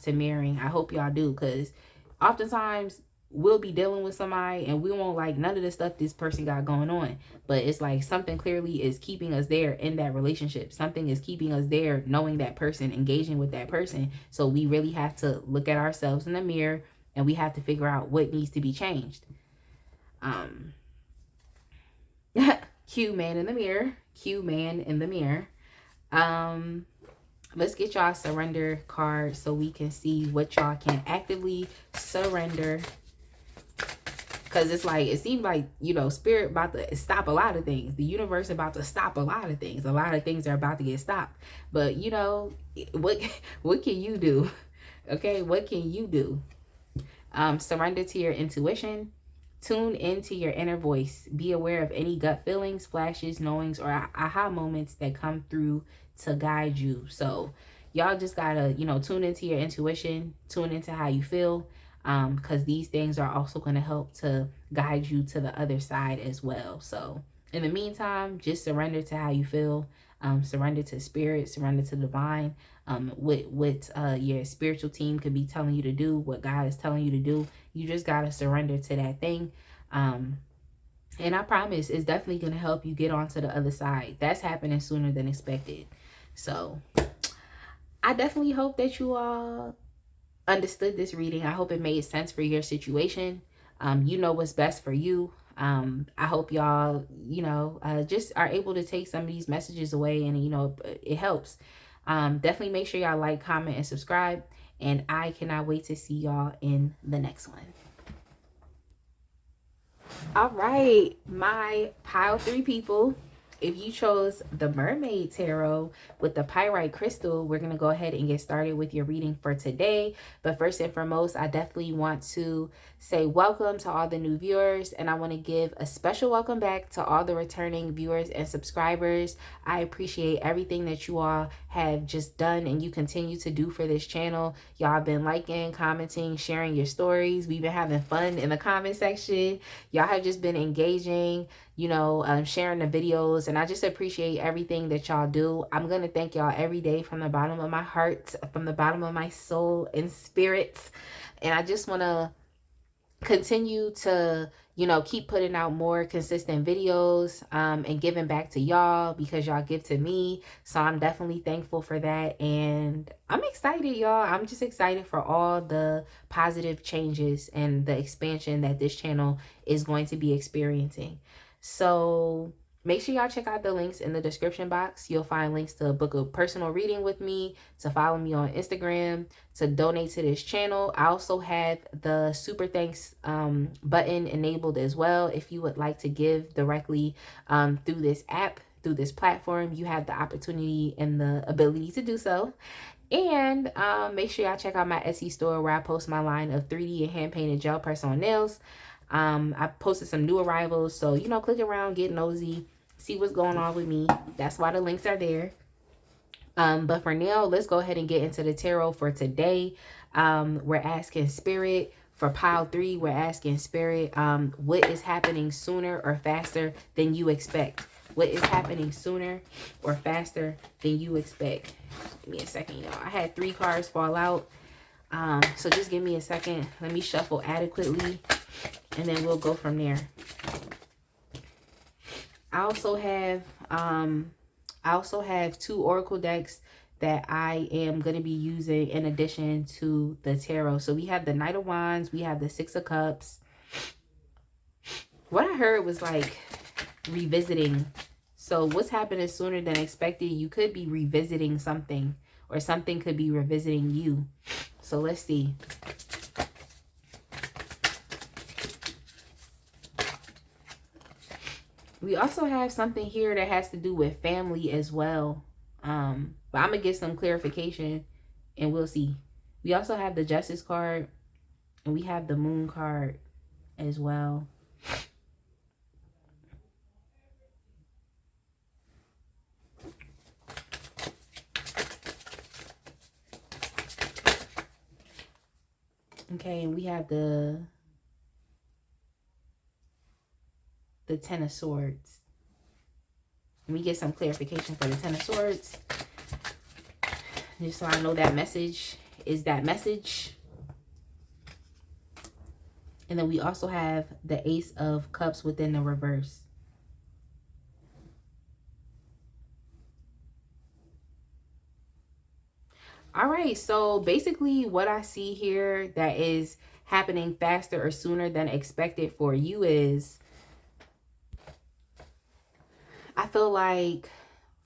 mirroring. I hope y'all do, because oftentimes we'll be dealing with somebody and we won't like none of the stuff this person got going on, but it's like something clearly is keeping us there in that relationship. Something is keeping us there, knowing that person, engaging with that person. So we really have to look at ourselves in the mirror, and we have to figure out what needs to be changed. Cue man in the mirror. Cue man in the mirror. Let's get y'all a surrender card so we can see what y'all can actively surrender. Because it's like, it seems like, you know, Spirit about to stop a lot of things. The universe about to stop a lot of things. A lot of things are about to get stopped. But, you know, what can you do? Okay, what can you do? Surrender to your intuition. Tune into your inner voice. Be aware of any gut feelings, flashes, knowings, or aha moments that come through to guide you. So y'all just gotta, tune into your intuition, tune into how you feel, because these things are also going to help to guide you to the other side as well. So in the meantime, just surrender to how you feel. Surrender to spirit, surrender to divine. What your spiritual team could be telling you to do, what God is telling you to do. You just gotta surrender to that thing. And I promise it's definitely gonna help you get onto the other side. That's happening sooner than expected. So I definitely hope that you all understood this reading. I hope it made sense for your situation. You know what's best for you. I hope y'all, just are able to take some of these messages away, and it helps. Definitely make sure y'all like, comment, and subscribe. And I cannot wait to see y'all in the next one. All right, my pile 3 people. If you chose the Mermaid Tarot with the pyrite crystal, we're going to go ahead and get started with your reading for today. But first and foremost, I definitely want to say welcome to all the new viewers. And I want to give a special welcome back to all the returning viewers and subscribers. I appreciate everything that you all have just done and you continue to do for this channel. Y'all have been liking, commenting, sharing your stories. We've been having fun in the comment section. Y'all have just been engaging, sharing the videos, and I just appreciate everything that y'all do. I'm gonna thank y'all every day from the bottom of my heart, from the bottom of my soul and spirit. And I just want to continue to keep putting out more consistent videos and giving back to y'all because y'all give to me. So I'm definitely thankful for that, and I'm excited, y'all. I'm just excited for all the positive changes and the expansion that this channel is going to be experiencing. So make sure y'all check out the links in the description box. You'll find links to book a personal reading with me, to follow me on Instagram, to donate to this channel. I also have the super thanks button enabled as well. If you would like to give directly through this app, through this platform, you have the opportunity and the ability to do so. And make sure y'all check out my Etsy store where I post my line of 3D and hand-painted gel press-on nails. I posted some new arrivals, so click around, get nosy, see what's going on with me. That's why the links are there. But for now, let's go ahead and get into the tarot for today. We're asking spirit for pile 3. We're asking spirit, what is happening sooner or faster than you expect? What is happening sooner or faster than you expect? Give me a second, y'all. I had 3 cards fall out. So just give me a second. Let me shuffle adequately, and then we'll go from there. I also have 2 oracle decks that I am going to be using in addition to the tarot. So we have the Knight of Wands, we have the 6 of Cups. What I heard was like revisiting. So what's happening sooner than expected? You could be revisiting something, or something could be revisiting you. So let's see. We also have something here that has to do with family as well. But I'm going to get some clarification and we'll see. We also have the Justice card and we have the Moon card as well. Okay, and we have the 10 of Swords. Let me get some clarification for the 10 of Swords, just so I know that message is that message. And then we also have the Ace of Cups within the reverse. All right, so basically what I see here that is happening faster or sooner than expected for you is, I feel like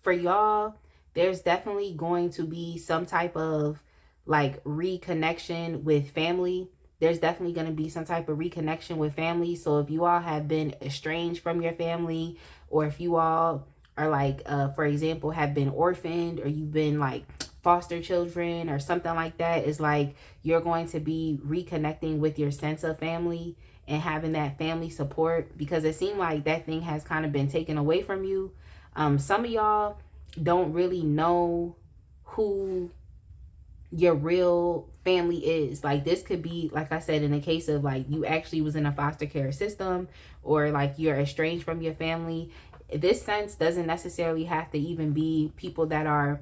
for y'all, there's definitely going to be some type of like reconnection with family. There's definitely going to be some type of reconnection with family. So if you all have been estranged from your family, or if you all are like, for example, have been orphaned, or you've been like foster children or something like that, is like you're going to be reconnecting with your sense of family. and having that family support, because it seemed like that thing has kind of been taken away from you. Some of y'all don't really know who your real family is. Like, this could be, like I said, in the case of like you actually was in a foster care system, or like you're estranged from your family. This sense doesn't necessarily have to even be people that are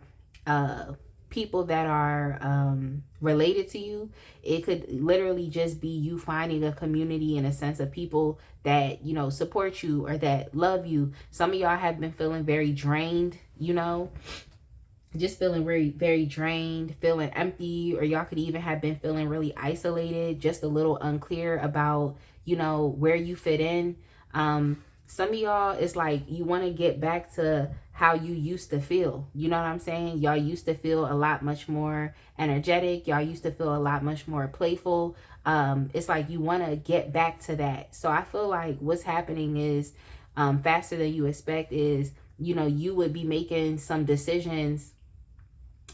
related to you. It could literally just be you finding a community and a sense of people that, you know, support you or that love you. Some of y'all have been feeling very drained, you know, just feeling very, very drained, feeling empty, or y'all could even have been feeling really isolated, just a little unclear about, you know, where you fit in. Some of y'all, it's like you want to get back to how you used to feel. You know what I'm saying? Y'all used to feel a lot much more energetic. Y'all used to feel a lot much more playful. It's like you want to get back to that. So I feel like what's happening is, faster than you expect is, you know, you would be making some decisions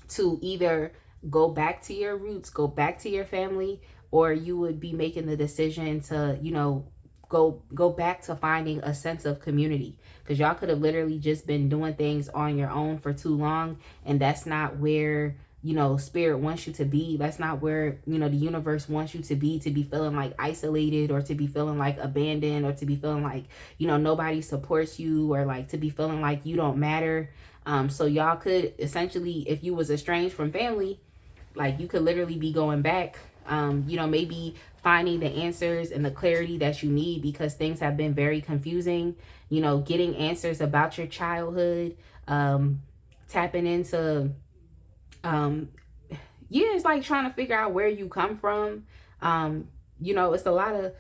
to either go back to your roots, go back to your family, or you would be making the decision to, you know, go back to finding a sense of community, because y'all could have literally just been doing things on your own for too long, and that's not where, you know, spirit wants you to be. That's not where, you know, the universe wants you to be feeling like isolated, or to be feeling like abandoned, or to be feeling like, you know, nobody supports you, or like to be feeling like you don't matter. So y'all could essentially, if you was estranged from family, like you could literally be going back, you know, maybe finding the answers and the clarity that you need, because things have been very confusing, you know, getting answers about your childhood, tapping into, yeah, it's like trying to figure out where you come from. You know, it's a lot of,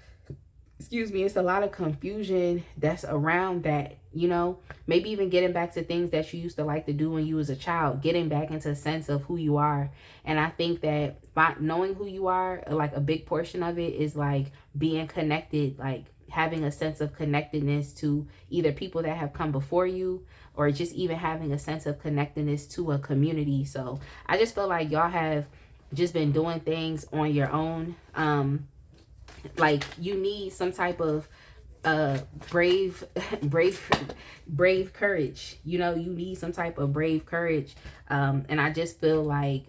it's a lot of confusion that's around that, you know, maybe even getting back to things that you used to like to do when you was a child, getting back into a sense of who you are. And I think that by knowing who you are, like a big portion of it is like being connected, like having a sense of connectedness to either people that have come before you, or just even having a sense of connectedness to a community. So I just feel like y'all have just been doing things on your own. Like you need some type of brave brave courage. You know, you need some type of brave courage. And I just feel like,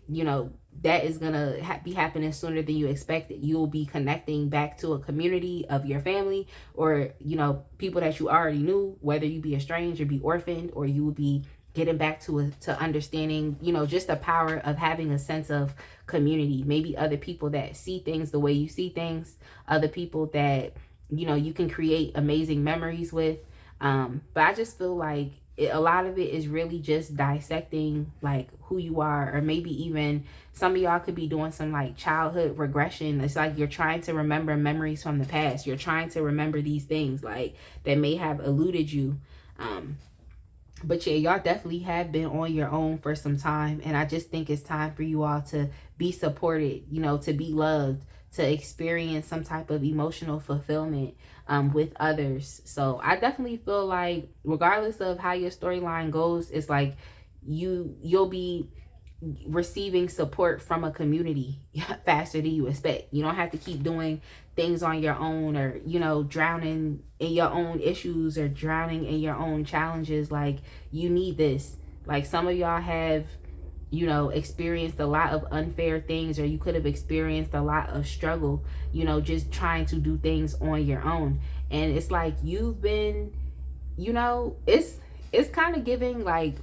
you know, that is gonna be happening sooner than you expected. You'll be connecting back to a community of your family, or, you know, people that you already knew, whether you be estranged or be orphaned, or you will be getting back to understanding, you know, just the power of having a sense of community. Maybe other people that see things the way you see things, other people that, you know, you can create amazing memories with. But I just feel like a lot of it is really just dissecting like who you are, or maybe even some of y'all could be doing some like childhood regression. It's like you're trying to remember memories from the past. You're trying to remember these things like that may have eluded you. But yeah, y'all definitely have been on your own for some time. And I just think it's time for you all to be supported, you know, to be loved, to experience some type of emotional fulfillment with others. So I definitely feel like regardless of how your storyline goes, it's like you'll be receiving support from a community faster than you expect. You don't have to keep doing things on your own, or, you know, drowning in your own issues, or drowning in your own challenges. Like, you need this. Like, some of y'all have, you know, experienced a lot of unfair things, or you could have experienced a lot of struggle, you know, just trying to do things on your own. And it's like you've been, you know, it's kind of giving like,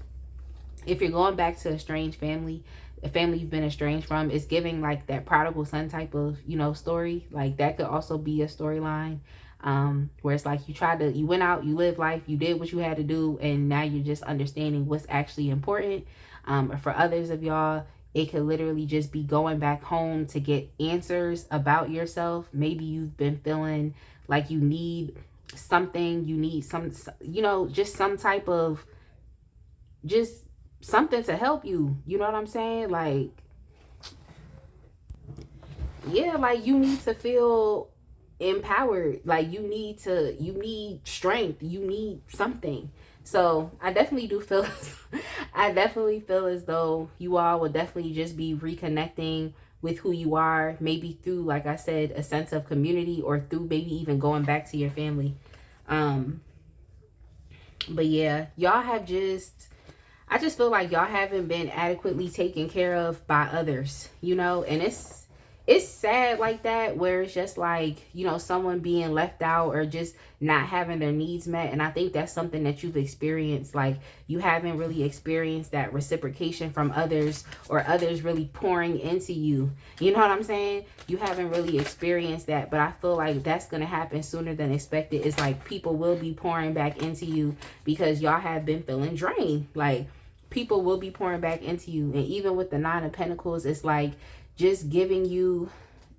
if you're going back to a strange family, a family you've been estranged from, it's giving like that prodigal son type of, you know, story. Like that could also be a storyline, where it's like you went out, you lived life, you did what you had to do, and now you're just understanding what's actually important. Or for others of y'all, it could literally just be going back home to get answers about yourself. Maybe you've been feeling like you need something, you need some, you know, just some type of, just something to help you. You know what I'm saying? Like, yeah, like you need to feel empowered. Like you need strength. You need something. So I definitely do feel I definitely feel as though you all will definitely just be reconnecting with who you are, maybe through, like I said, a sense of community, or through maybe even going back to your family. But yeah, y'all have just, I just feel like y'all haven't been adequately taken care of by others, you know, and it's sad like that, where it's just like, you know, someone being left out or just not having their needs met. And I think that's something that you've experienced. Like, you haven't really experienced that reciprocation from others, or others really pouring into you. You know what I'm saying? You haven't really experienced that, but I feel like that's going to happen sooner than expected. It's like people will be pouring back into you because y'all have been feeling drained. Like, people will be pouring back into you. And even with the Nine of Pentacles, it's like just giving you,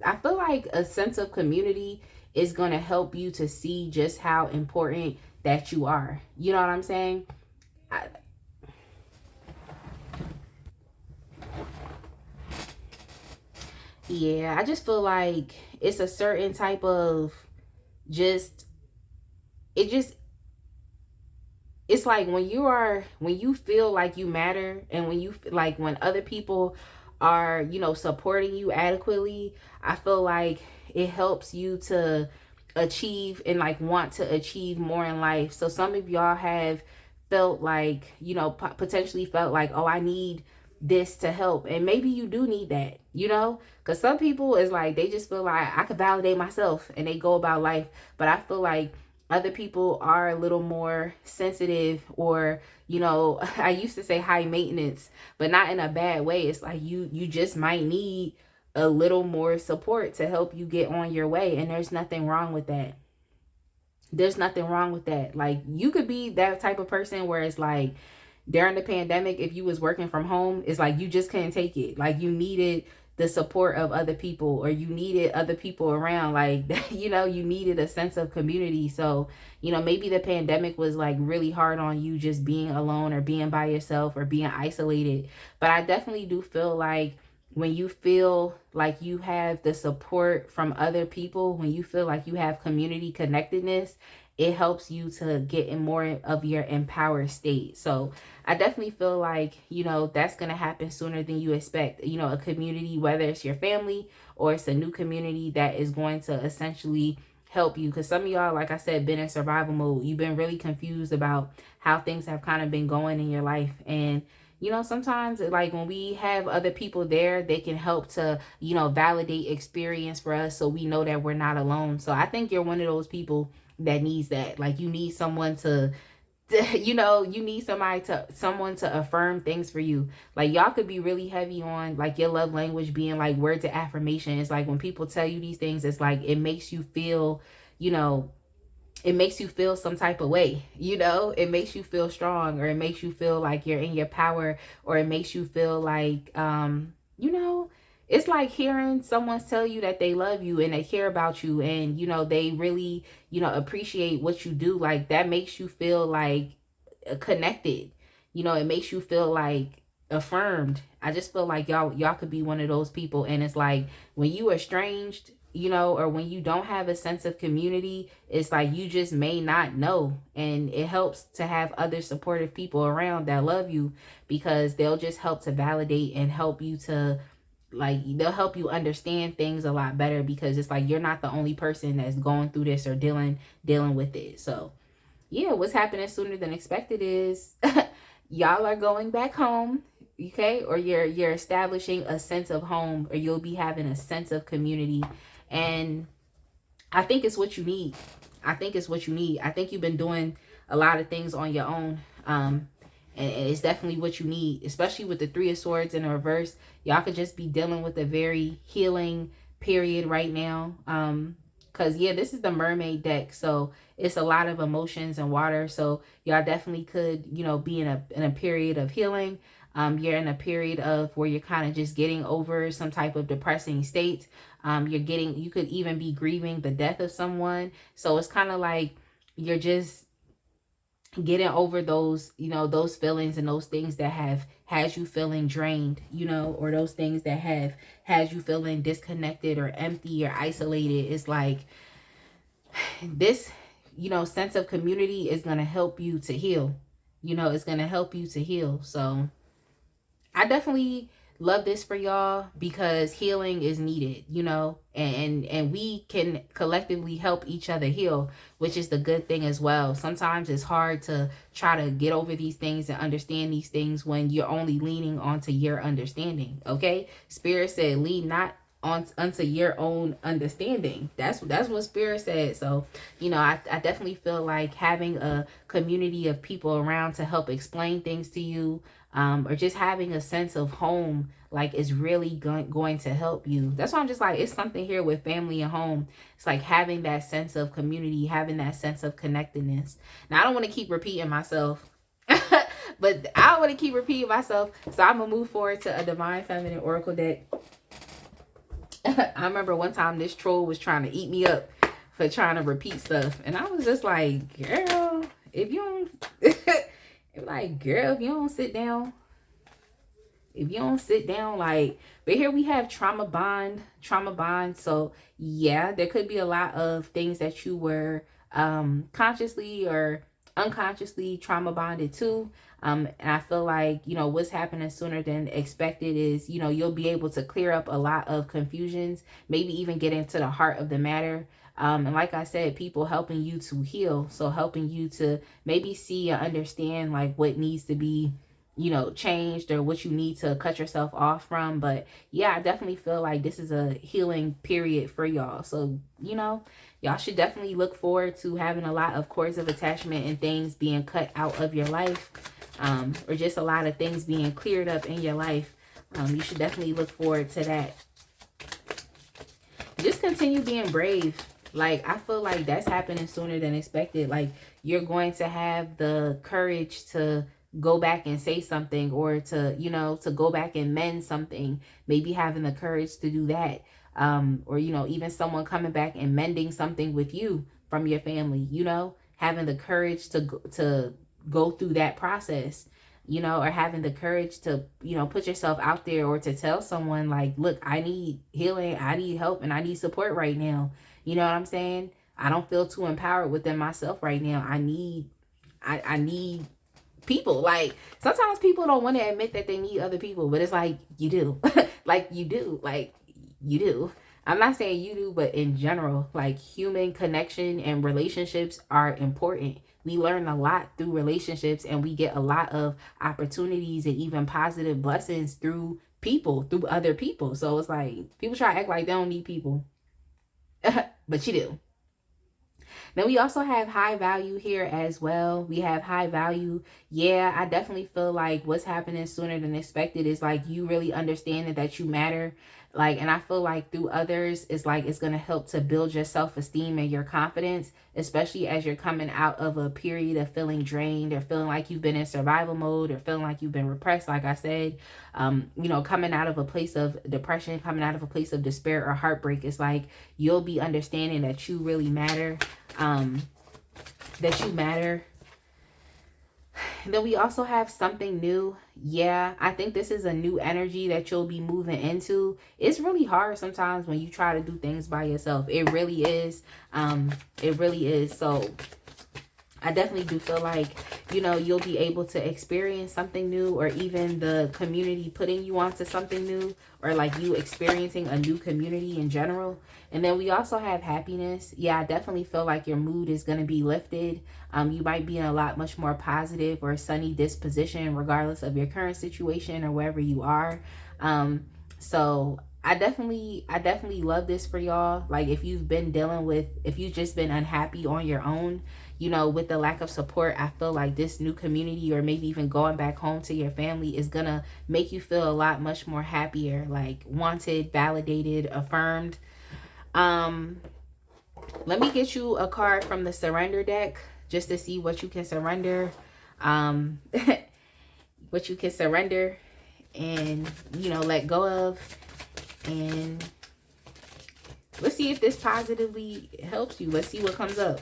I feel like a sense of community is going to help you to see just how important that you are. You know what I'm saying? Yeah, I just feel like it's a certain type of just, it just, it's like when you feel like you matter, and when you like, when other people are, you know, supporting you adequately, I feel like it helps you to achieve and like want to achieve more in life. So some of y'all have felt like, you know, potentially felt like, oh, I need this to help. And maybe you do need that, you know, because some people is like, they just feel like I could validate myself and they go about life. But I feel like other people are a little more sensitive, or, you know, I used to say high maintenance, but not in a bad way. It's like you just might need a little more support to help you get on your way. And there's nothing wrong with that. There's nothing wrong with that. Like, you could be that type of person where it's like, during the pandemic, if you was working from home, it's like you just couldn't take it. Like, you needed the support of other people, or you needed other people around. Like, you know, you needed a sense of community. So, you know, maybe the pandemic was like really hard on you, just being alone or being by yourself or being isolated. But I definitely do feel like when you feel like you have the support from other people, when you feel like you have community connectedness, it helps you to get in more of your empowered state. So I definitely feel like, you know, that's going to happen sooner than you expect. You know, a community, whether it's your family or it's a new community that is going to essentially help you. Because some of y'all, like I said, been in survival mode. You've been really confused about how things have kind of been going in your life. And you know, sometimes like when we have other people there, they can help to, you know, validate experience for us, so we know that we're not alone. So I think you're one of those people that needs that. Like, you need someone to, you know, you need someone to affirm things for you. Like, y'all could be really heavy on like your love language being like words of affirmation. It's like when people tell you these things, it's like it makes you feel, you know, it makes you feel some type of way, you know, it makes you feel strong, or it makes you feel like you're in your power, or it makes you feel like, you know, it's like hearing someone tell you that they love you and they care about you, and, you know, they really, you know, appreciate what you do. Like, that makes you feel like connected, you know, it makes you feel like affirmed. I just feel like y'all could be one of those people. And it's like when you are estranged, you know, or when you don't have a sense of community, it's like you just may not know. And it helps to have other supportive people around that love you, because they'll just help to validate and help you to, like, they'll help you understand things a lot better, because it's like you're not the only person that's going through this or dealing with it. So yeah, what's happening sooner than expected is y'all are going back home, okay? Or you're establishing a sense of home, or you'll be having a sense of community. And I think it's what you need. I think it's what you need. I think you've been doing a lot of things on your own. And it's definitely what you need, especially with the Three of Swords in the reverse. Y'all could just be dealing with a very healing period right now. Because yeah, this is the mermaid deck, so it's a lot of emotions and water. So y'all definitely could, you know, be in a period of healing. You're in a period of where you're kind of just getting over some type of depressing state. You could even be grieving the death of someone. So it's kind of like you're just getting over those, you know, those feelings and those things that have had you feeling drained, you know, or those things that have had you feeling disconnected or empty or isolated. It's like this, you know, sense of community is going to help you to heal. You know, it's going to help you to heal. So I definitely love this for y'all because healing is needed, you know, and we can collectively help each other heal, which is the good thing as well. Sometimes it's hard to try to get over these things and understand these things when you're only leaning onto your understanding. Okay, Spirit said lean not on unto your own understanding. That's what Spirit said. So, you know, I definitely feel like having a community of people around to help explain things to you, or just having a sense of home, like, is really going to help you. That's why I'm just like, it's something here with family and home. It's like having that sense of community, having that sense of connectedness. Now, I don't want to keep repeating myself, but I don't want to keep repeating myself. So I'm gonna move forward to a Divine Feminine Oracle deck. I remember one time this troll was trying to eat me up for trying to repeat stuff. And I was just like, girl, if you don't, girl, if you don't sit down, like, but here we have trauma bond. So yeah, there could be a lot of things that you were consciously or unconsciously trauma bonded to. And I feel like, you know, what's happening sooner than expected is, you know, you'll be able to clear up a lot of confusions, maybe even get into the heart of the matter. And like I said, people helping you to heal. So helping you to maybe see and understand like what needs to be, you know, changed, or what you need to cut yourself off from. But yeah, I definitely feel like this is a healing period for y'all. So, you know, y'all should definitely look forward to having a lot of cords of attachment and things being cut out of your life, or just a lot of things being cleared up in your life. You should definitely look forward to that. Just continue being brave. Like, I feel like that's happening sooner than expected. Like, you're going to have the courage to go back and say something, or to, you know, to go back and mend something. Maybe having the courage to do that. Or, you know, even someone coming back and mending something with you from your family, you know, having the courage to go through that process, you know, or having the courage to, you know, put yourself out there, or to tell someone like, look, I need healing, I need help, and I need support right now. You know what I'm saying? I don't feel too empowered within myself right now. I need people. Like, sometimes people don't want to admit that they need other people, but it's like, you do. Like, you do. I'm not saying you do, but in general, like, human connection and relationships are important. We learn a lot through relationships, and we get a lot of opportunities and even positive blessings through people, through other people. So it's like, people try to act like they don't need people, but you do. Then we also have high value here as well. We have high value. Yeah, I definitely feel like what's happening sooner than expected is like you really understanding that you matter. Like, and I feel like through others, it's like it's going to help to build your self-esteem and your confidence, especially as you're coming out of a period of feeling drained, or feeling like you've been in survival mode, or feeling like you've been repressed. Like I said, you know, coming out of a place of depression, coming out of a place of despair or heartbreak. It's like you'll be understanding that you really matter, that you matter. And then we also have something new. Yeah, I think this is a new energy that you'll be moving into. It's really hard sometimes when you try to do things by yourself. It really is. It really is. So I definitely do feel like, you know, you'll be able to experience something new, or even the community putting you onto something new, or like you experiencing a new community in general. And then we also have happiness. Yeah, I definitely feel like your mood is going to be lifted. You might be in a lot much more positive or sunny disposition, regardless of your current situation or wherever you are. So I definitely love this for y'all. Like, if you've just been unhappy on your own, you know, with the lack of support, I feel like this new community, or maybe even going back home to your family, is gonna make you feel a lot much more happier, like wanted, validated, affirmed. Let me get you a card from the surrender deck just to see what you can surrender. What you can surrender and, you know, let go of. And let's see if this positively helps you. Let's see what comes up.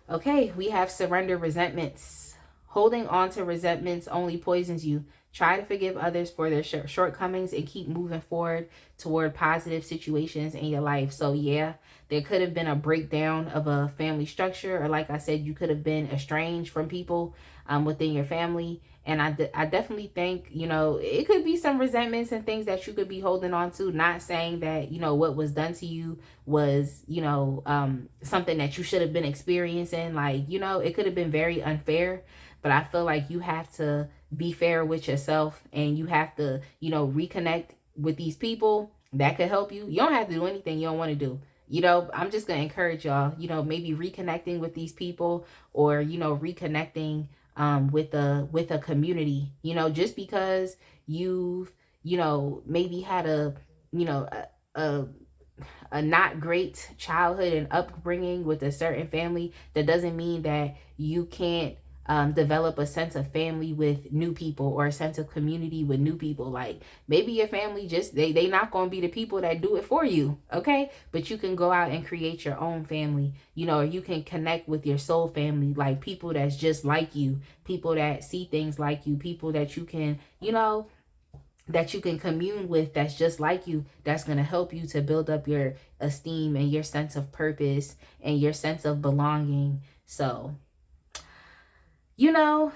Okay, we have surrender resentments. Holding on to resentments only poisons you. Try to forgive others for their shortcomings and keep moving forward toward positive situations in your life. So yeah, there could have been a breakdown of a family structure, or like I said, you could have been estranged from people within your family. And I definitely think, you know, it could be some resentments and things that you could be holding on to. Not saying that, you know, what was done to you was, you know, something that you should have been experiencing. Like, you know, it could have been very unfair. But I feel like you have to be fair with yourself, and you have to, you know, reconnect with these people that could help you. You don't have to do anything you don't want to do. You know, I'm just going to encourage y'all, you know, maybe reconnecting with these people, or, you know, reconnecting with a community, you know, just because you've, you know, maybe had a, you know, a not great childhood and upbringing with a certain family, that doesn't mean that you can't develop a sense of family with new people, or a sense of community with new people. Like, maybe your family just, they not going to be the people that do it for you, okay? But you can go out and create your own family, you know, or you can connect with your soul family, like people that's just like you, people that see things like you, people that you can, you know, that you can commune with, that's just like you, that's going to help you to build up your esteem and your sense of purpose and your sense of belonging. So, you know,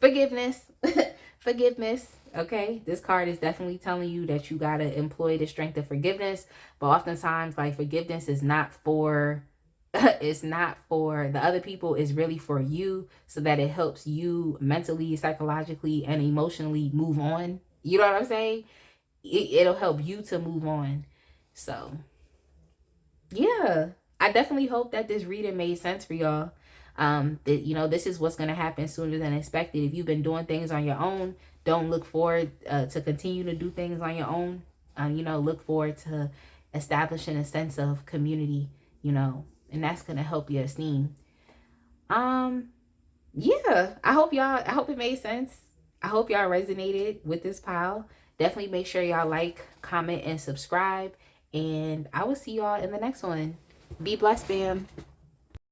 forgiveness. Forgiveness, okay? This card is definitely telling you that you got to employ the strength of forgiveness. But oftentimes, like, forgiveness is not for it's not for the other people. It's really for you, so that it helps you mentally, psychologically, and emotionally move on. You know what I'm saying? It'll help you to move on. So yeah, I definitely hope that this reading made sense for y'all. That, you know, this is what's going to happen sooner than expected. If you've been doing things on your own, don't look forward to continue to do things on your own. You know, look forward to establishing a sense of community, you know, and that's going to help your esteem. Yeah, I hope it made sense. I hope y'all resonated with this pile. Definitely make sure y'all like, comment, and subscribe. And I will see y'all in the next one. Be blessed, fam.